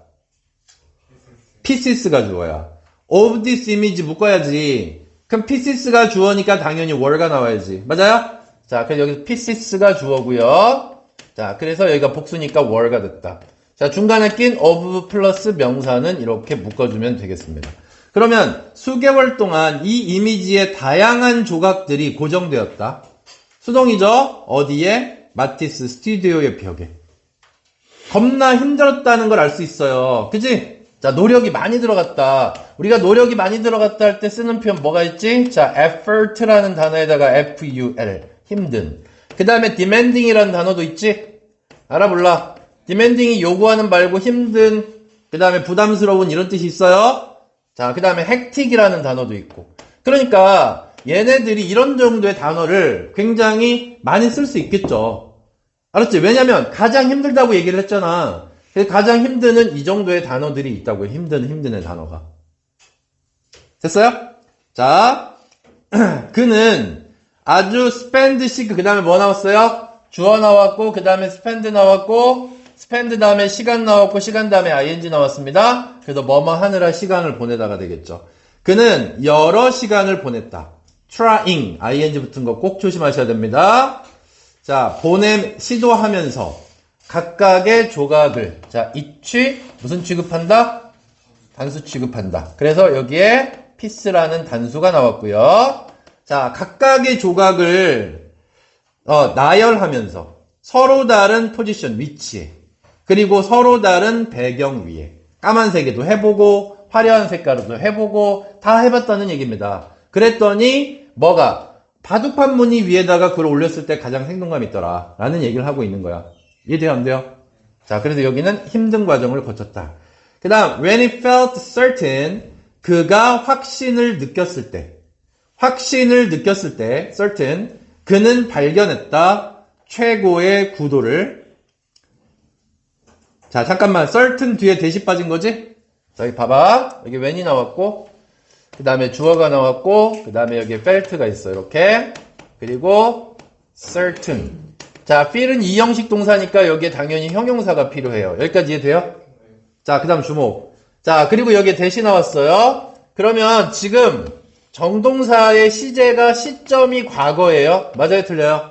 [SPEAKER 1] pieces가 주어야. of this image 묶어야지. 그럼 pieces가 주어니까 당연히 were가 나와야지. 맞아요? 자, 그래서 여기 pieces가 주어고요. 자, 그래서 여기가 복수니까 were가 됐다. 자, 중간에 낀 of 플러스 명사는 이렇게 묶어주면 되겠습니다. 그러면 수개월 동안 이 이미지의 다양한 조각들이 고정되었다. 수동이죠? 어디에? 마티스 스튜디오의 벽에. 겁나 힘들었다는 걸 알 수 있어요. 그치? 자, 노력이 많이 들어갔다. 우리가 노력이 많이 들어갔다 할 때 쓰는 표현 뭐가 있지? 자, effort라는 단어에다가 F-U-L. 힘든. 그 다음에 demanding이라는 단어도 있지? 알아 몰라? demanding이 요구하는 말고 힘든, 그 다음에 부담스러운 이런 뜻이 있어요. 자, 그 다음에 hectic이라는 단어도 있고. 그러니까 얘네들이 이런 정도의 단어를 굉장히 많이 쓸 수 있겠죠. 알았지? 왜냐면 가장 힘들다고 얘기를 했잖아. 가장 힘드는 이 정도의 단어들이 있다고요. 힘든의 단어가. 됐어요? 자, 그는 아주 spend 시크, 그 다음에 뭐 나왔어요? 주어 나왔고, 그 다음에 spend 나왔고, spend 다음에 시간 나왔고, 시간 다음에 ing 나왔습니다. 그래서 뭐뭐 하느라 시간을 보내다가 되겠죠. 그는 여러 시간을 보냈다. trying, ing 붙은 거 꼭 조심하셔야 됩니다. 자, 시도하면서 각각의 조각을, 자, each, 무슨 취급한다? 단수 취급한다. 그래서 여기에 piece라는 단수가 나왔고요. 자, 각각의 조각을, 나열하면서 서로 다른 포지션, 위치에, 그리고 서로 다른 배경 위에, 까만색에도 해보고, 화려한 색깔로도 해보고, 다 해봤다는 얘기입니다. 그랬더니, 바둑판 무늬 위에다가 글을 올렸을 때 가장 생동감이 있더라. 라는 얘기를 하고 있는 거야. 이해돼요? 안 돼요? 자, 그래서 여기는 힘든 과정을 거쳤다. 그 다음, when he felt certain, 그가 확신을 느꼈을 때, certain, 그는 발견했다. 최고의 구도를. 자, 잠깐만, certain 뒤에 대시 빠진 거지? 자, 여기 봐봐. 여기 when이 나왔고, 그 다음에 주어가 나왔고, 그 다음에 여기 felt가 있어, 이렇게. 그리고 certain. 자, feel은 이형식 동사니까 여기에 당연히 형용사가 필요해요. 여기까지 이해돼요? 자, 그 다음 주목. 자, 그리고 여기에 대시 나왔어요. 그러면 지금 정동사의 시제가 시점이 과거예요. 맞아요? 틀려요?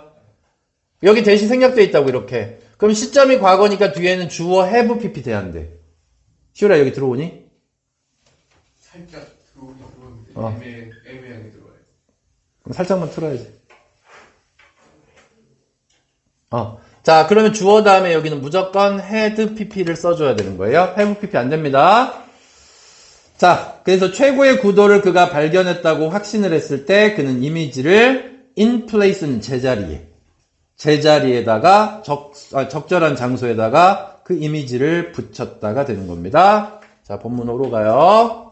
[SPEAKER 1] 여기 대시 생략되어 있다고, 이렇게. 그럼 시점이 과거니까 뒤에는 주어 have pp 돼야 한대. 시우라 여기 들어오니?
[SPEAKER 2] 살짝 들어오는데
[SPEAKER 1] 어.
[SPEAKER 2] 애매하게 들어와요.
[SPEAKER 1] 그럼 살짝만 틀어야지. 자, 그러면 주어 다음에 여기는 무조건 had pp를 써줘야 되는 거예요. have pp 안 됩니다. 자, 그래서 최고의 구도를 그가 발견했다고 확신을 했을 때 그는 이미지를 in place는 제자리에다가 적절한 장소에다가 그 이미지를 붙였다가 되는 겁니다. 자, 본문으로 가요.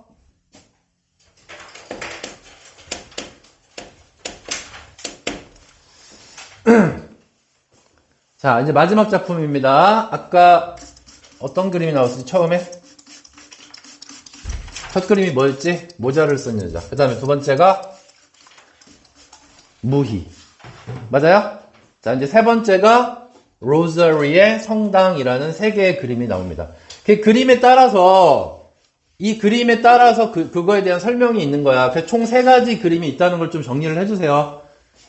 [SPEAKER 1] 자, 이제 마지막 작품입니다. 아까 어떤 그림이 나왔었지, 처음에? 첫 그림이 뭐였지? 모자를 쓴 여자. 그 다음에 두 번째가 무희. 맞아요? 자, 이제 세 번째가 로저리의 성당이라는 세 개의 그림이 나옵니다. 그 그림에 따라서, 그거에 대한 설명이 있는 거야. 그래서 총 세 가지 그림이 있다는 걸 좀 정리를 해주세요.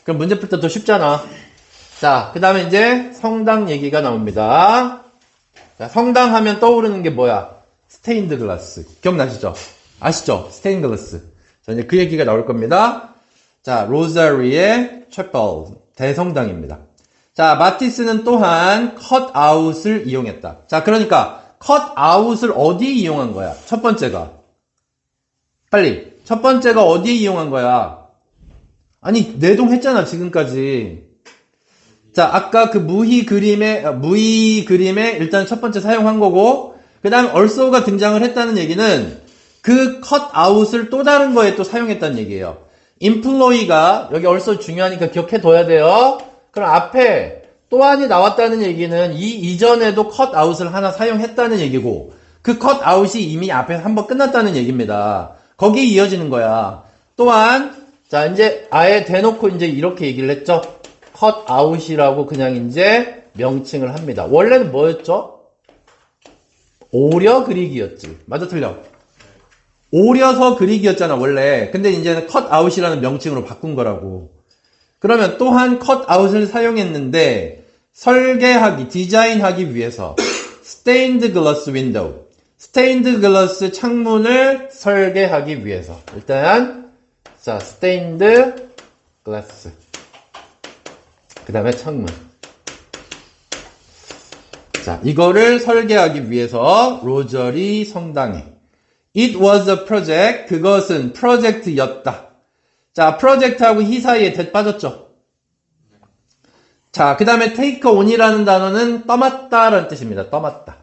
[SPEAKER 1] 그럼 문제 풀 때 더 쉽잖아. 자, 그 다음에 이제 성당 얘기가 나옵니다. 자, 성당 하면 떠오르는 게 뭐야? 스테인드 글라스. 기억나시죠? 아시죠? 스테인드 글라스. 자, 이제 그 얘기가 나올 겁니다. 자, 로자리의 채플, 대성당입니다. 자, 마티스는 또한 컷아웃을 이용했다. 자, 그러니까 컷아웃을 어디에 이용한 거야? 첫 번째가. 빨리. 첫 번째가 어디에 이용한 거야? 아니, 내동했잖아, 지금까지. 자, 아까 그 무희 그림에 일단 첫 번째 사용한 거고, 그 다음에 also가 등장을 했다는 얘기는 그 컷아웃을 또 다른 거에 또 사용했다는 얘기예요. employee가, 여기 also 중요하니까 기억해둬야 돼요. 그럼 앞에 또한이 나왔다는 얘기는 이 이전에도 컷아웃을 하나 사용했다는 얘기고, 그 컷아웃이 이미 앞에서 한번 끝났다는 얘기입니다. 거기에 이어지는 거야. 또한, 자, 이제 아예 대놓고 이제 이렇게 얘기를 했죠. 컷아웃이라고 그냥 이제 명칭을 합니다. 원래는 뭐였죠? 오려 그리기였지. 맞아, 틀려? 오려서 그리기였잖아, 원래. 근데 이제는 컷아웃이라는 명칭으로 바꾼 거라고. 그러면 또한 컷아웃을 사용했는데, 디자인하기 위해서, stained glass window, stained glass 창문을 설계하기 위해서. 일단, 자, stained glass. 그 다음에 창문. 자, 이거를 설계하기 위해서 로저리 성당에 It was a project. 그것은 프로젝트였다. 자, 프로젝트하고 히 사이에 대 빠졌죠. 자, 그 다음에 take on이라는 단어는 떠맡다라는 뜻입니다. 떠맡다.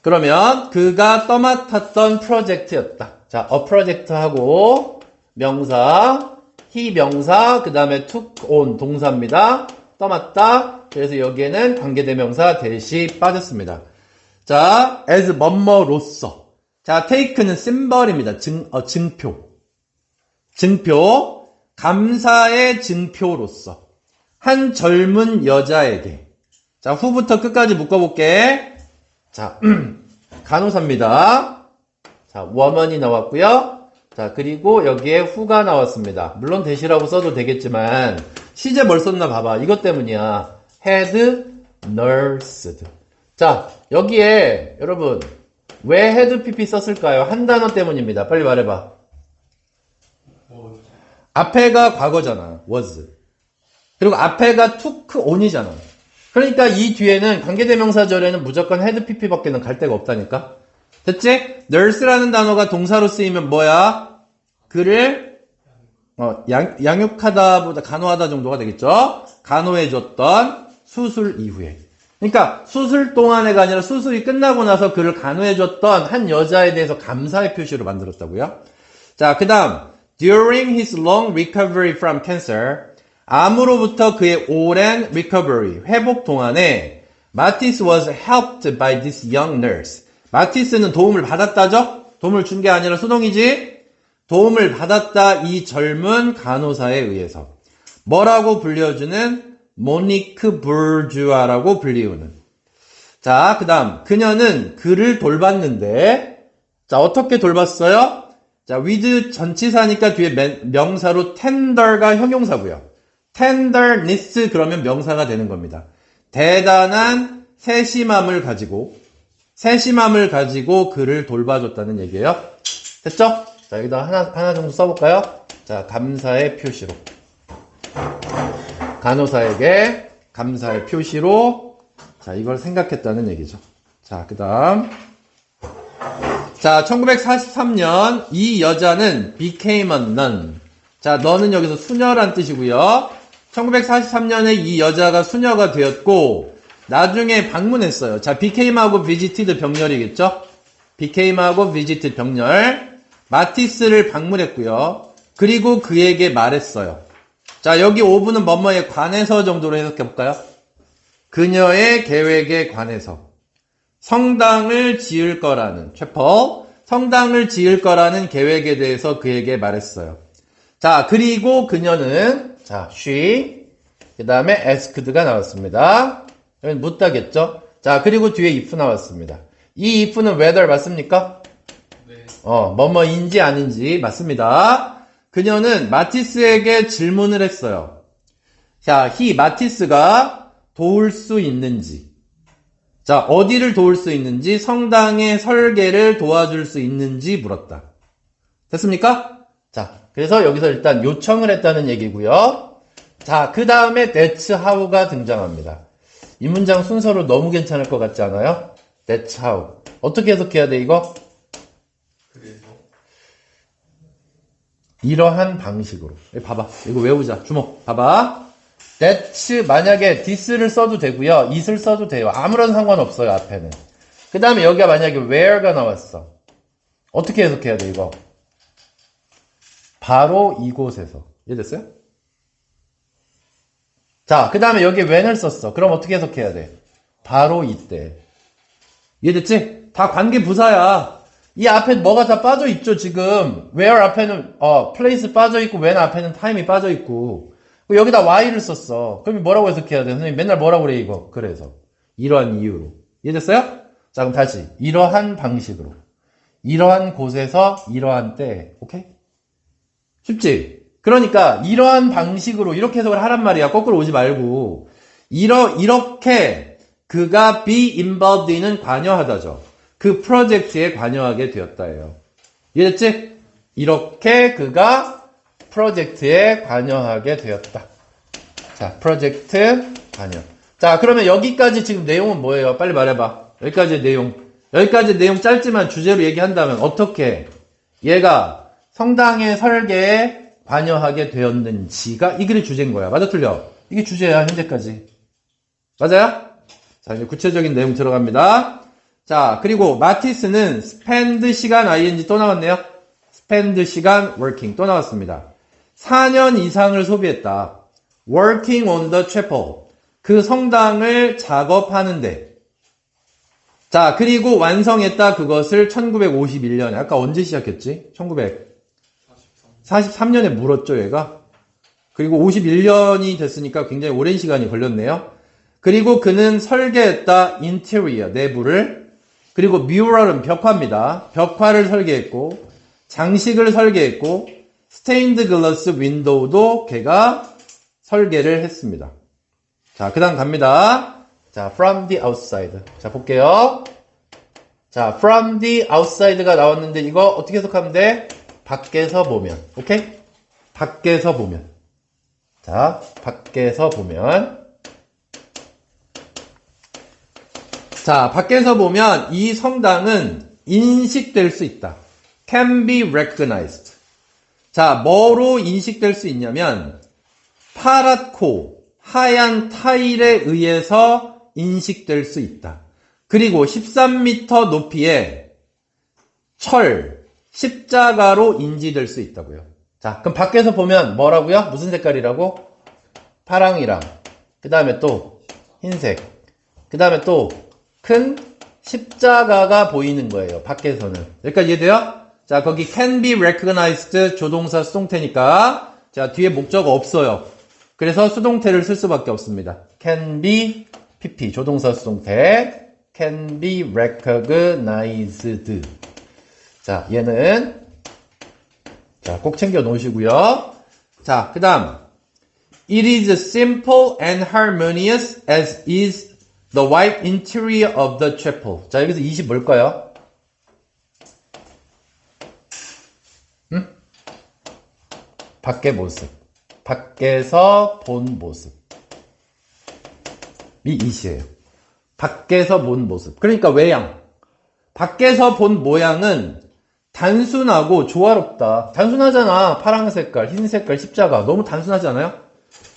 [SPEAKER 1] 그러면 그가 떠맡았던 프로젝트였다. 자, a project하고 명사, he 명사, 그 다음에 took on 동사입니다. 떠맡다. 그래서 여기에는 관계대명사 대시 빠졌습니다. 자, as 뭐뭐로서. 자, take는 symbol입니다. 증표. 증표. 감사의 증표로서. 한 젊은 여자에게. 자, 후부터 끝까지 묶어볼게. 자, 간호사입니다. 자, woman이 나왔고요. 자, 그리고 여기에 who가 나왔습니다. 물론 대시라고 써도 되겠지만, 시제 뭘 썼나 봐봐. 이것 때문이야. had nursed. 자, 여기에, 여러분, 왜 had pp 썼을까요? 한 단어 때문입니다. 빨리 말해봐.
[SPEAKER 2] 뭐,
[SPEAKER 1] 앞에가 과거잖아. was. 그리고 앞에가 took on이잖아. 그러니까 이 뒤에는 관계대명사절에는 무조건 had pp 밖에는 갈 데가 없다니까. 됐지? nurse라는 단어가 동사로 쓰이면 뭐야? 그를 양육하다보다 간호하다 정도가 되겠죠? 간호해줬던 수술 이후에. 그러니까 수술 동안에가 아니라 수술이 끝나고 나서 그를 간호해줬던 한 여자에 대해서 감사의 표시로 만들었다고요. 자, 그 다음 during his long recovery from cancer, 암으로부터 그의 오랜 recovery, 회복 동안에 Matisse was helped by this young nurse. 마티스는 도움을 받았다죠? 도움을 준 게 아니라 수동이지? 도움을 받았다 이 젊은 간호사에 의해서. 뭐라고 불려주는? 모니크 부르주아라고 불리우는. 자, 그 다음 그녀는 그를 돌봤는데, 자, 어떻게 돌봤어요? 자, with 전치사니까 뒤에 명사로 tender가 형용사고요. tenderness 그러면 명사가 되는 겁니다. 대단한 세심함을 가지고 그를 돌봐줬다는 얘기예요. 됐죠? 자, 여기다 하나 정도 써볼까요? 자, 감사의 표시로. 간호사에게 감사의 표시로, 자, 이걸 생각했다는 얘기죠. 자, 그 다음. 자, 1943년, 이 여자는 became a nun. 자, 너는 여기서 수녀란 뜻이고요. 1943년에 이 여자가 수녀가 되었고, 나중에 방문했어요. 자, became하고 visited 병렬이겠죠? became하고 visited 병렬. 마티스를 방문했고요. 그리고 그에게 말했어요. 자, 여기 5분은 뭐뭐에 관해서 정도로 해석해볼까요? 그녀의 계획에 관해서. 성당을 지을 거라는, chapel, 성당을 지을 거라는 계획에 대해서 그에게 말했어요. 자, 그리고 그녀는, 자, she, 그 다음에 asked가 나왔습니다. 묻다겠죠? 자, 그리고 뒤에 if 나왔습니다. 이 if는 whether 맞습니까?
[SPEAKER 2] 네.
[SPEAKER 1] 뭐뭐인지 아닌지 맞습니다. 그녀는 마티스에게 질문을 했어요. 자, 마티스가 도울 수 있는지. 자, 어디를 도울 수 있는지, 성당의 설계를 도와줄 수 있는지 물었다. 됐습니까? 자, 그래서 여기서 일단 요청을 했다는 얘기고요. 자, 그 다음에 that's how가 등장합니다. 이 문장 순서로 너무 괜찮을 것 같지 않아요? That's how. 어떻게 해석해야 돼, 이거?
[SPEAKER 2] 그래서
[SPEAKER 1] 이러한 방식으로. 봐봐. 이거 외우자. 주목. 봐봐. That's, 만약에 this를 써도 되고요. it을 써도 돼요. 아무런 상관없어요, 앞에는. 그 다음에 여기가 만약에 where가 나왔어. 어떻게 해석해야 돼, 이거? 바로 이곳에서. 이해됐어요? 자, 그 다음에 여기에 when을 썼어. 그럼 어떻게 해석해야 돼? 바로 이때. 이해됐지? 다 관계 부사야. 이 앞에 뭐가 다 빠져있죠, 지금. where 앞에는, place 빠져있고, when 앞에는 time이 빠져있고. 여기다 why를 썼어. 그럼 뭐라고 해석해야 돼? 선생님 맨날 뭐라고 그래, 이거? 그래서. 이러한 이유로. 이해됐어요? 자, 그럼 다시. 이러한 방식으로. 이러한 곳에서, 이러한 때. 오케이? 쉽지? 그러니까 이러한 방식으로 이렇게 해석을 하란 말이야. 거꾸로 오지 말고 이렇게 그가 be involved in은 관여하다죠. 그 프로젝트에 관여하게 되었다예요. 이해됐지? 이렇게 그가 프로젝트에 관여하게 되었다. 자, 프로젝트 관여. 자, 그러면 여기까지 지금 내용은 뭐예요? 빨리 말해봐. 여기까지 내용 짧지만 주제로 얘기한다면 어떻게 얘가 성당의 설계에 관여하게 되었는지가 이 글의 주제인 거야. 맞아, 틀려? 이게 주제야, 현재까지. 맞아요? 자, 이제 구체적인 내용 들어갑니다. 자, 그리고 마티스는 spend 시간 ing 또 나왔네요. spend 시간 working 또 나왔습니다. 4년 이상을 소비했다. working on the chapel. 그 성당을 작업하는데. 자, 그리고 완성했다. 그것을 1951년에. 아까 언제 시작했지? 1943년에 물었죠, 얘가. 그리고 51년이 됐으니까 굉장히 오랜 시간이 걸렸네요. 그리고 그는 설계했다. 인테리어, 내부를. 그리고 뮤럴은 벽화입니다. 벽화를 설계했고. 장식을 설계했고 스테인드 글라스 윈도우도 걔가 설계를 했습니다. 자, 그 다음 갑니다. 자, from the outside. 자, 볼게요. 자, from the outside가 나왔는데 이거 어떻게 해석하면 돼? 밖에서 보면. 오케이? 밖에서 보면. 자, 밖에서 보면. 자, 밖에서 보면 이 성당은 인식될 수 있다. can be recognized. 자, 뭐로 인식될 수 있냐면 파랗고 하얀 타일에 의해서 인식될 수 있다. 그리고 13m 높이의 철, 십자가로 인지될 수 있다고요. 자, 그럼 밖에서 보면 뭐라고요? 무슨 색깔이라고? 파랑이랑 그 다음에 또 흰색 그 다음에 또 큰 십자가가 보이는 거예요. 밖에서는. 여기까지 이해돼요? 자, 거기 can be recognized 조동사 수동태니까 자, 뒤에 목적 없어요. 그래서 수동태를 쓸 수밖에 없습니다. can be pp 조동사 수동태 can be recognized. 자, 얘는 자, 꼭 챙겨 놓으시고요. 자, 그 다음 It is simple and harmonious as is the white interior of the chapel. 자, 여기서 20 뭘까요? 응? 밖의 모습. 밖에서 본 모습. 이 20이에요. 밖에서 본 모습. 그러니까 외양. 밖에서 본 모양은 단순하고 조화롭다. 단순하잖아. 파란 색깔, 흰 색깔, 십자가. 너무 단순하지 않아요?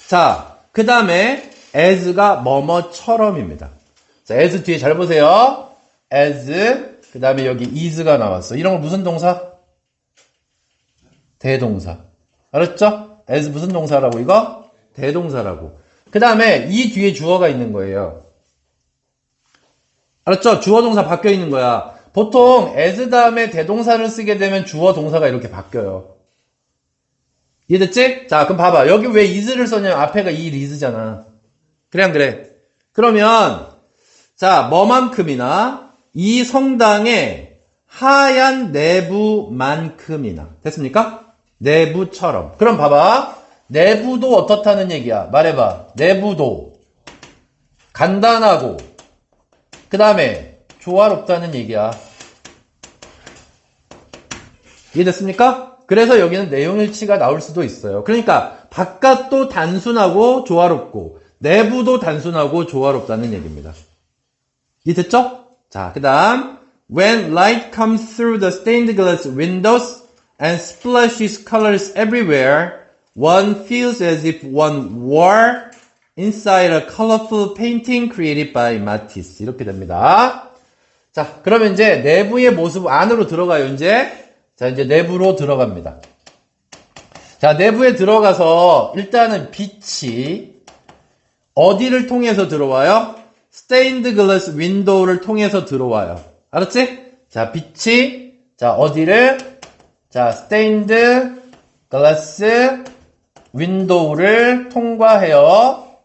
[SPEAKER 1] 자, 그 다음에 as가 뭐뭐처럼입니다. 자, as 뒤에 잘 보세요. as, 그 다음에 여기 is가 나왔어. 이런 거 무슨 동사? 대동사. 알았죠? as 무슨 동사라고 이거? 대동사라고. 그 다음에 이 뒤에 주어가 있는 거예요. 알았죠? 주어 동사 바뀌어 있는 거야. 보통 as 다음에 대동사를 쓰게 되면 주어 동사가 이렇게 바뀌어요. 이해됐지? 자, 그럼 봐봐. 여기 왜 is를 썼냐면 앞에가 이 is잖아. 그래, 안 그래? 그러면, 자, 뭐만큼이나 이 성당의 하얀 내부만큼이나. 됐습니까? 내부처럼. 그럼 봐봐. 내부도 어떻다는 얘기야. 말해봐. 내부도 간단하고, 그 다음에 조화롭다는 얘기야. 이해됐습니까? 그래서 여기는 내용일치가 나올 수도 있어요. 그러니까 바깥도 단순하고 조화롭고 내부도 단순하고 조화롭다는 얘기입니다. 이해됐죠? 자, 그 다음 When light comes through the stained glass windows and splashes colors everywhere, one feels as if one were inside a colorful painting created by Matisse. 이렇게 됩니다. 자, 그러면 이제 내부의 모습 안으로 들어가요, 이제. 자, 이제 내부로 들어갑니다. 자, 내부에 들어가서 일단은 빛이 어디를 통해서 들어와요? 스테인드 글라스 윈도우를 통해서 들어와요. 알았지? 자, 빛이 자, 어디를? 자, 스테인드 글라스 윈도우를 통과해요.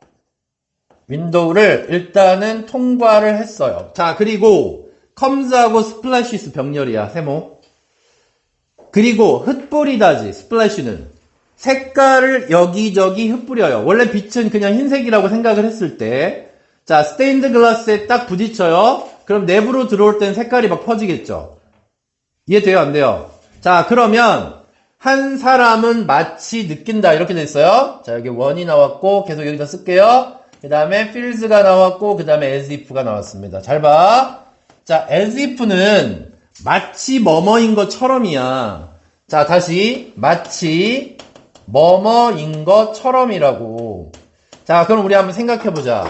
[SPEAKER 1] 윈도우를 일단은 통과를 했어요. 자, 그리고 컴즈하고 스플래시스 병렬이야, 세모. 그리고 흩뿌리다지, 스플래시는 색깔을 여기저기 흩뿌려요. 원래 빛은 그냥 흰색이라고 생각을 했을 때, 자, 스테인드 글라스에 딱 부딪혀요. 그럼 내부로 들어올 땐 색깔이 막 퍼지겠죠. 이해돼요, 안 돼요? 자, 그러면 한 사람은 마치 느낀다 이렇게 돼 있어요. 자, 여기 원이 나왔고 계속 여기다 쓸게요. 그 다음에 feels가 나왔고 그 다음에 as if가 나왔습니다. 잘 봐. 자, as if는 마치 뭐뭐인 것처럼이야. 자, 다시 마치 뭐뭐인 것처럼이라고. 자, 그럼 우리 한번 생각해보자.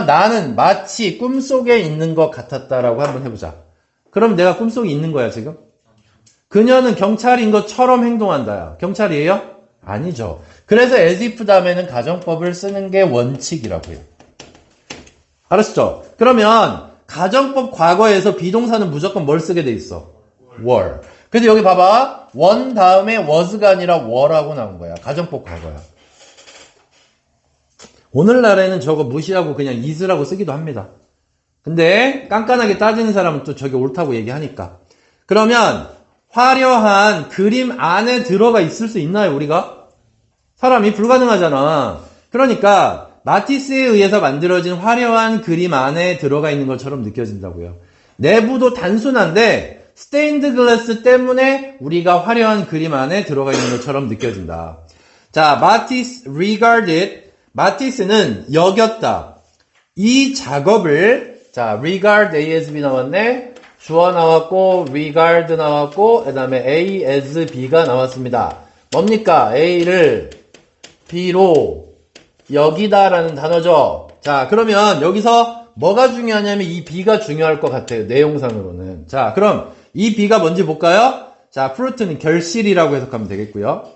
[SPEAKER 1] 나는 마치 꿈속에 있는 것 같았다라고 한번 해보자. 그럼 내가 꿈속에 있는 거야, 지금? 그녀는 경찰인 것처럼 행동한다야. 경찰이에요? 아니죠. 그래서 as if 다음에는 가정법을 쓰는 게 원칙이라고요. 알았죠? 그러면 가정법 과거에서 비동사는 무조건 뭘 쓰게 돼 있어? were. 그래서 여기 봐봐. one 다음에 was가 아니라 were라고 나온 거야. 가정법 과거야. 오늘날에는 저거 무시하고 그냥 is라고 쓰기도 합니다. 근데 깐깐하게 따지는 사람은 또 저게 옳다고 얘기하니까. 그러면 화려한 그림 안에 들어가 있을 수 있나요, 우리가? 사람이 불가능하잖아. 그러니까 마티스에 의해서 만들어진 화려한 그림 안에 들어가 있는 것처럼 느껴진다고요. 내부도 단순한데 스테인드 글래스 때문에 우리가 화려한 그림 안에 들어가 있는 것처럼 느껴진다. 자, 마티스 regarded. 마티스는 여겼다. 이 작업을, 자, regard A as B 나왔네. 주어 나왔고, regard 나왔고, 그 다음에 A as B가 나왔습니다. 뭡니까? A를 B로 여기다라는 단어죠. 자, 그러면 여기서 뭐가 중요하냐면 이 B가 중요할 것 같아요. 내용상으로는. 자, 그럼 이 B가 뭔지 볼까요? 자, fruit는 결실이라고 해석하면 되겠고요.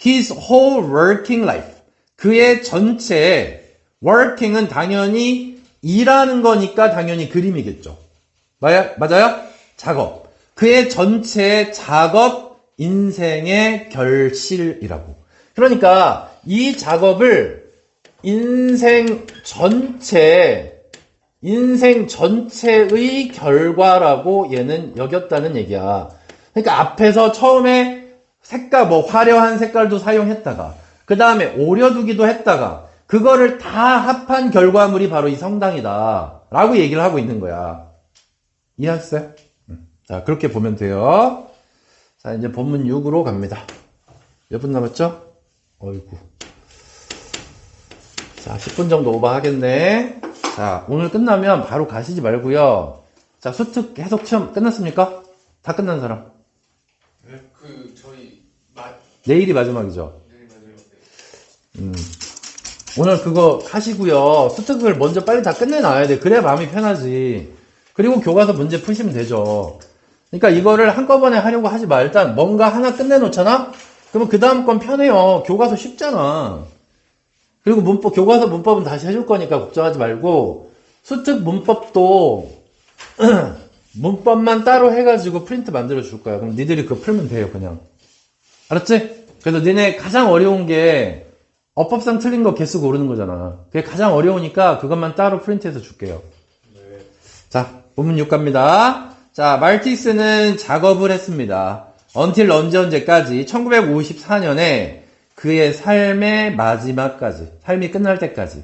[SPEAKER 1] His whole working life. 그의 전체 working은 당연히 일하는 거니까 당연히 그림이겠죠. 맞아요? 작업. 그의 전체 작업 인생의 결실이라고. 그러니까 이 작업을 인생 전체의 결과라고 얘는 여겼다는 얘기야. 그러니까 앞에서 처음에 색깔, 화려한 색깔도 사용했다가, 그 다음에 오려두기도 했다가, 그거를 다 합한 결과물이 바로 이 성당이다. 라고 얘기를 하고 있는 거야. 이해하셨어요? 자, 그렇게 보면 돼요. 자, 이제 본문 6으로 갑니다. 몇 분 남았죠? 어이구. 자, 10분 정도 오버하겠네. 자, 오늘 끝나면 바로 가시지 말고요. 자, 수특 해석 시험 끝났습니까? 다 끝난 사람.
[SPEAKER 2] 네, 저희
[SPEAKER 1] 내일이 마지막이죠.
[SPEAKER 2] 내일 마지막
[SPEAKER 1] 오늘 그거 하시고요. 수특을 먼저 빨리 다 끝내놔야 돼. 그래야 마음이 편하지. 그리고 교과서 문제 푸시면 되죠. 그러니까 이거를 한꺼번에 하려고 하지 마. 일단 뭔가 하나 끝내놓잖아? 그러면 그 다음 건 편해요. 교과서 쉽잖아. 그리고 교과서 문법은 다시 해줄 거니까 걱정하지 말고, 수특 문법도, 문법만 따로 해가지고 프린트 만들어 줄 거야. 그럼 니들이 그거 풀면 돼요, 그냥. 알았지? 그래서 니네 가장 어려운 게, 어법상 틀린 거 개수 고르는 거잖아. 그게 가장 어려우니까 그것만 따로 프린트해서 줄게요.
[SPEAKER 2] 네.
[SPEAKER 1] 자, 본문 6 갑니다. 자, 말티스는 작업을 했습니다. until 언제까지? 1954년에 그의 삶의 마지막까지, 삶이 끝날 때까지.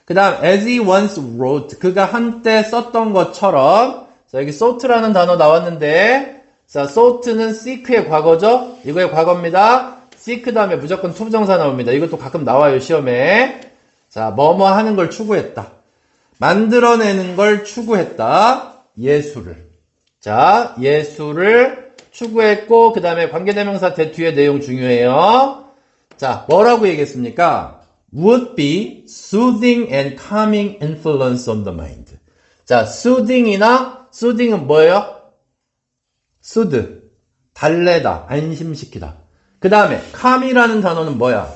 [SPEAKER 1] 그 다음, as he once wrote, 그가 한때 썼던 것처럼, 자, 여기 sought라는 단어 나왔는데, 자, sought는 seek의 과거죠? 이거의 과거입니다. seek 다음에 무조건 투부정사 나옵니다. 이것도 가끔 나와요, 시험에. 자, 뭐뭐 하는 걸 추구했다. 만들어내는 걸 추구했다. 예술을. 자, 예술을 추구했고, 그 다음에 관계대명사 뒤에 내용 중요해요. 자, 뭐라고 얘기했습니까? Would be soothing and calming influence on the mind. 자, soothing은 뭐예요? soothe, 달래다, 안심시키다. 그 다음에 calm이라는 단어는 뭐야?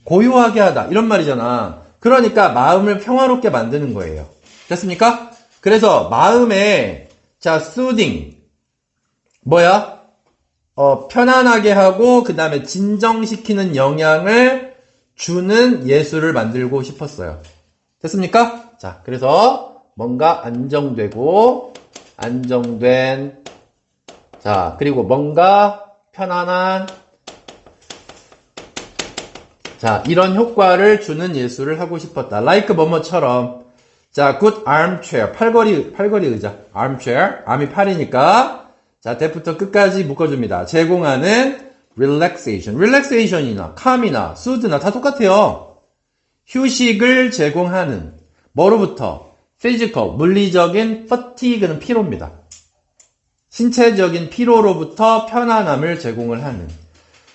[SPEAKER 1] 고요하게 하다, 이런 말이잖아. 그러니까 마음을 평화롭게 만드는 거예요. 됐습니까? 그래서 마음에, 자, soothing, 뭐야? 편안하게 하고 그 다음에 진정시키는 영향을 주는 예술을 만들고 싶었어요. 됐습니까? 자, 그래서 뭔가 안정된, 자, 그리고 뭔가 편안한, 자, 이런 효과를 주는 예술을 하고 싶었다. like 뭐뭐처럼. 자, good armchair. 팔걸이 의자. armchair. arm이 팔이니까. 자, 대부터 끝까지 묶어줍니다. 제공하는 relaxation. relaxation이나 calm이나 soothe나 다 똑같아요. 휴식을 제공하는. 뭐로부터? physical, 물리적인 fatigue는 피로입니다. 신체적인 피로로부터 편안함을 제공을 하는.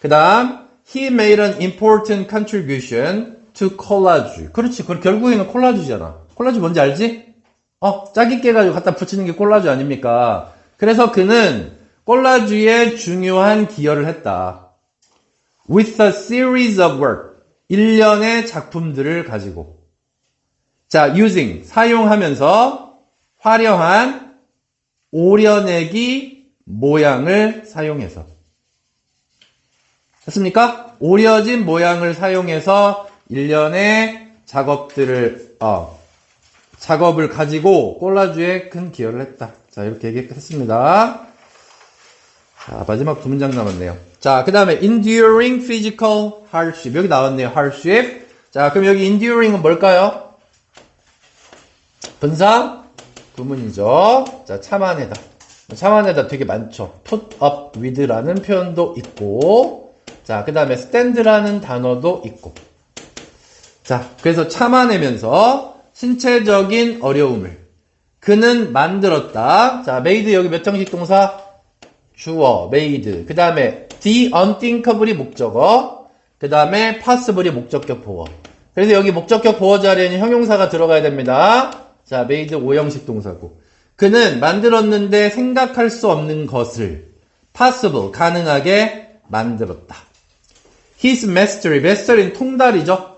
[SPEAKER 1] 그 다음, he made an important contribution to collage. 그렇지. 결국에는 콜라주잖아. 콜라주 뭔지 알지? 짜깁기 해가지고 갖다 붙이는 게 콜라주 아닙니까? 그래서 그는 콜라주에 중요한 기여를 했다. With a series of work. 일련의 작품들을 가지고. 자, using. 사용하면서 화려한 오려내기 모양을 사용해서. 됐습니까? 오려진 모양을 사용해서 일련의 작업을 가지고 콜라주에 큰 기여를 했다. 자, 이렇게 얘기했습니다. 자, 마지막 두 문장 남았네요. 자, 그 다음에 enduring physical hardship. 여기 나왔네요. hardship. 자, 그럼 여기 enduring은 뭘까요? 분사 구문이죠. 자, 참아내다. 참아내다 되게 많죠. put up with라는 표현도 있고, 자, 그 다음에 stand라는 단어도 있고. 자, 그래서 참아내면서 신체적인 어려움을 그는 만들었다. 자, made 여기 몇 형식 동사? 주어, made. 그 다음에 the unthinkable이 목적어. 그 다음에 possible이 목적격 보어. 그래서 여기 목적격 보어 자리에는 형용사가 들어가야 됩니다. 자, made 5형식 동사고. 그는 만들었는데 생각할 수 없는 것을 possible, 가능하게 만들었다. His mastery는 통달이죠.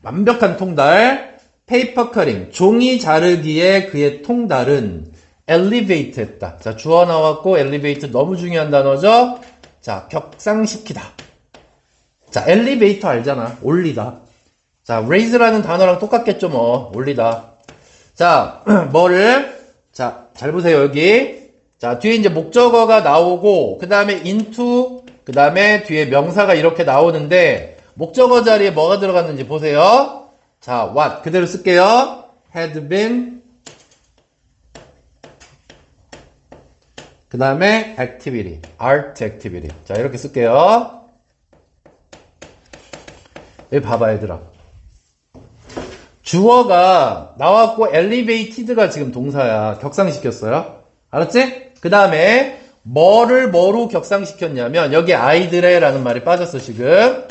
[SPEAKER 1] 완벽한 통달. paper cutting, 종이 자르기에 그의 통달은 elevate 했다. 자, 주어 나왔고 elevate 너무 중요한 단어죠. 자, 격상시키다. 자, elevate 알잖아. 올리다. 자, raise라는 단어랑 똑같겠죠, 뭐. 올리다. 자, 뭐를? 자, 잘 보세요, 여기. 자, 뒤에 이제 목적어가 나오고, 그 다음에 into, 그 다음에 뒤에 명사가 이렇게 나오는데, 목적어 자리에 뭐가 들어갔는지 보세요. 자, what. 그대로 쓸게요. had been. 그 다음에 activity. art activity. 자, 이렇게 쓸게요. 여기 봐봐, 얘들아. 주어가 나왔고 elevated가 지금 동사야. 격상시켰어요. 알았지? 그 다음에 뭐를 뭐로 격상시켰냐면 여기 아이들의 라는 말이 빠졌어 지금.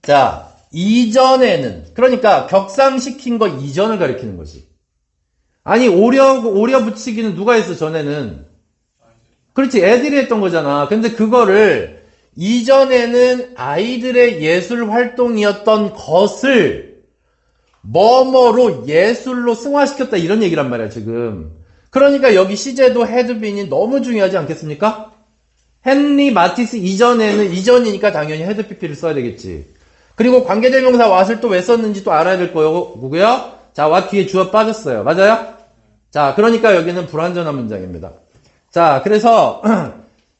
[SPEAKER 1] 자, 이전에는 그러니까 격상시킨 거 이전을 가리키는 거지. 아니 오려 붙이기는 누가 했어 전에는? 그렇지, 애들이 했던 거잖아. 근데 그거를 이전에는 아이들의 예술 활동이었던 것을 뭐뭐로 예술로 승화시켰다 이런 얘기란 말이야 지금. 그러니까 여기 시제도 헤드빈이 너무 중요하지 않겠습니까? 헨리 마티스 이전에는 이전이니까 당연히 헤드 PP를 써야 되겠지. 그리고 관계대명사 what을 또 왜 썼는지 또 알아야 될 거고요. 자, what 뒤에 주어 빠졌어요. 맞아요? 자, 그러니까 여기는 불완전한 문장입니다. 자, 그래서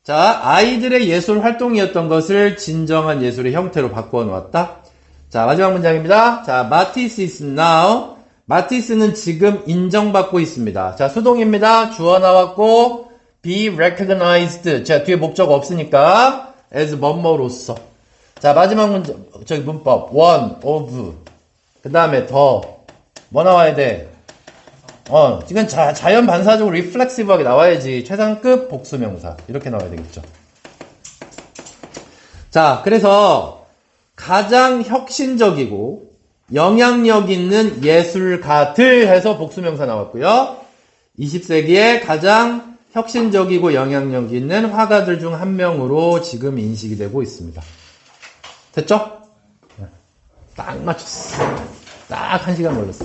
[SPEAKER 1] 자, 아이들의 예술 활동이었던 것을 진정한 예술의 형태로 바꾸어 놓았다. 자, 마지막 문장입니다. 자, 마티스 is now. 마티스는 지금 인정받고 있습니다. 자, 수동입니다. 주어 나왔고 be recognized. 자, 뒤에 목적 없으니까 as 뭐뭐로서. 자, 마지막 문장, 저기 문법. one of. 그 다음에 더. 뭐 나와야 돼? 지금 자연 반사적으로 reflexive하게 나와야지. 최상급 복수명사. 이렇게 나와야 되겠죠. 자, 그래서 가장 혁신적이고 영향력 있는 예술가들 해서 복수명사 나왔고요. 20세기에 가장 혁신적이고 영향력 있는 화가들 중 한 명으로 지금 인식이 되고 있습니다. 됐죠? 딱 맞췄어. 딱 1시간 걸렸어.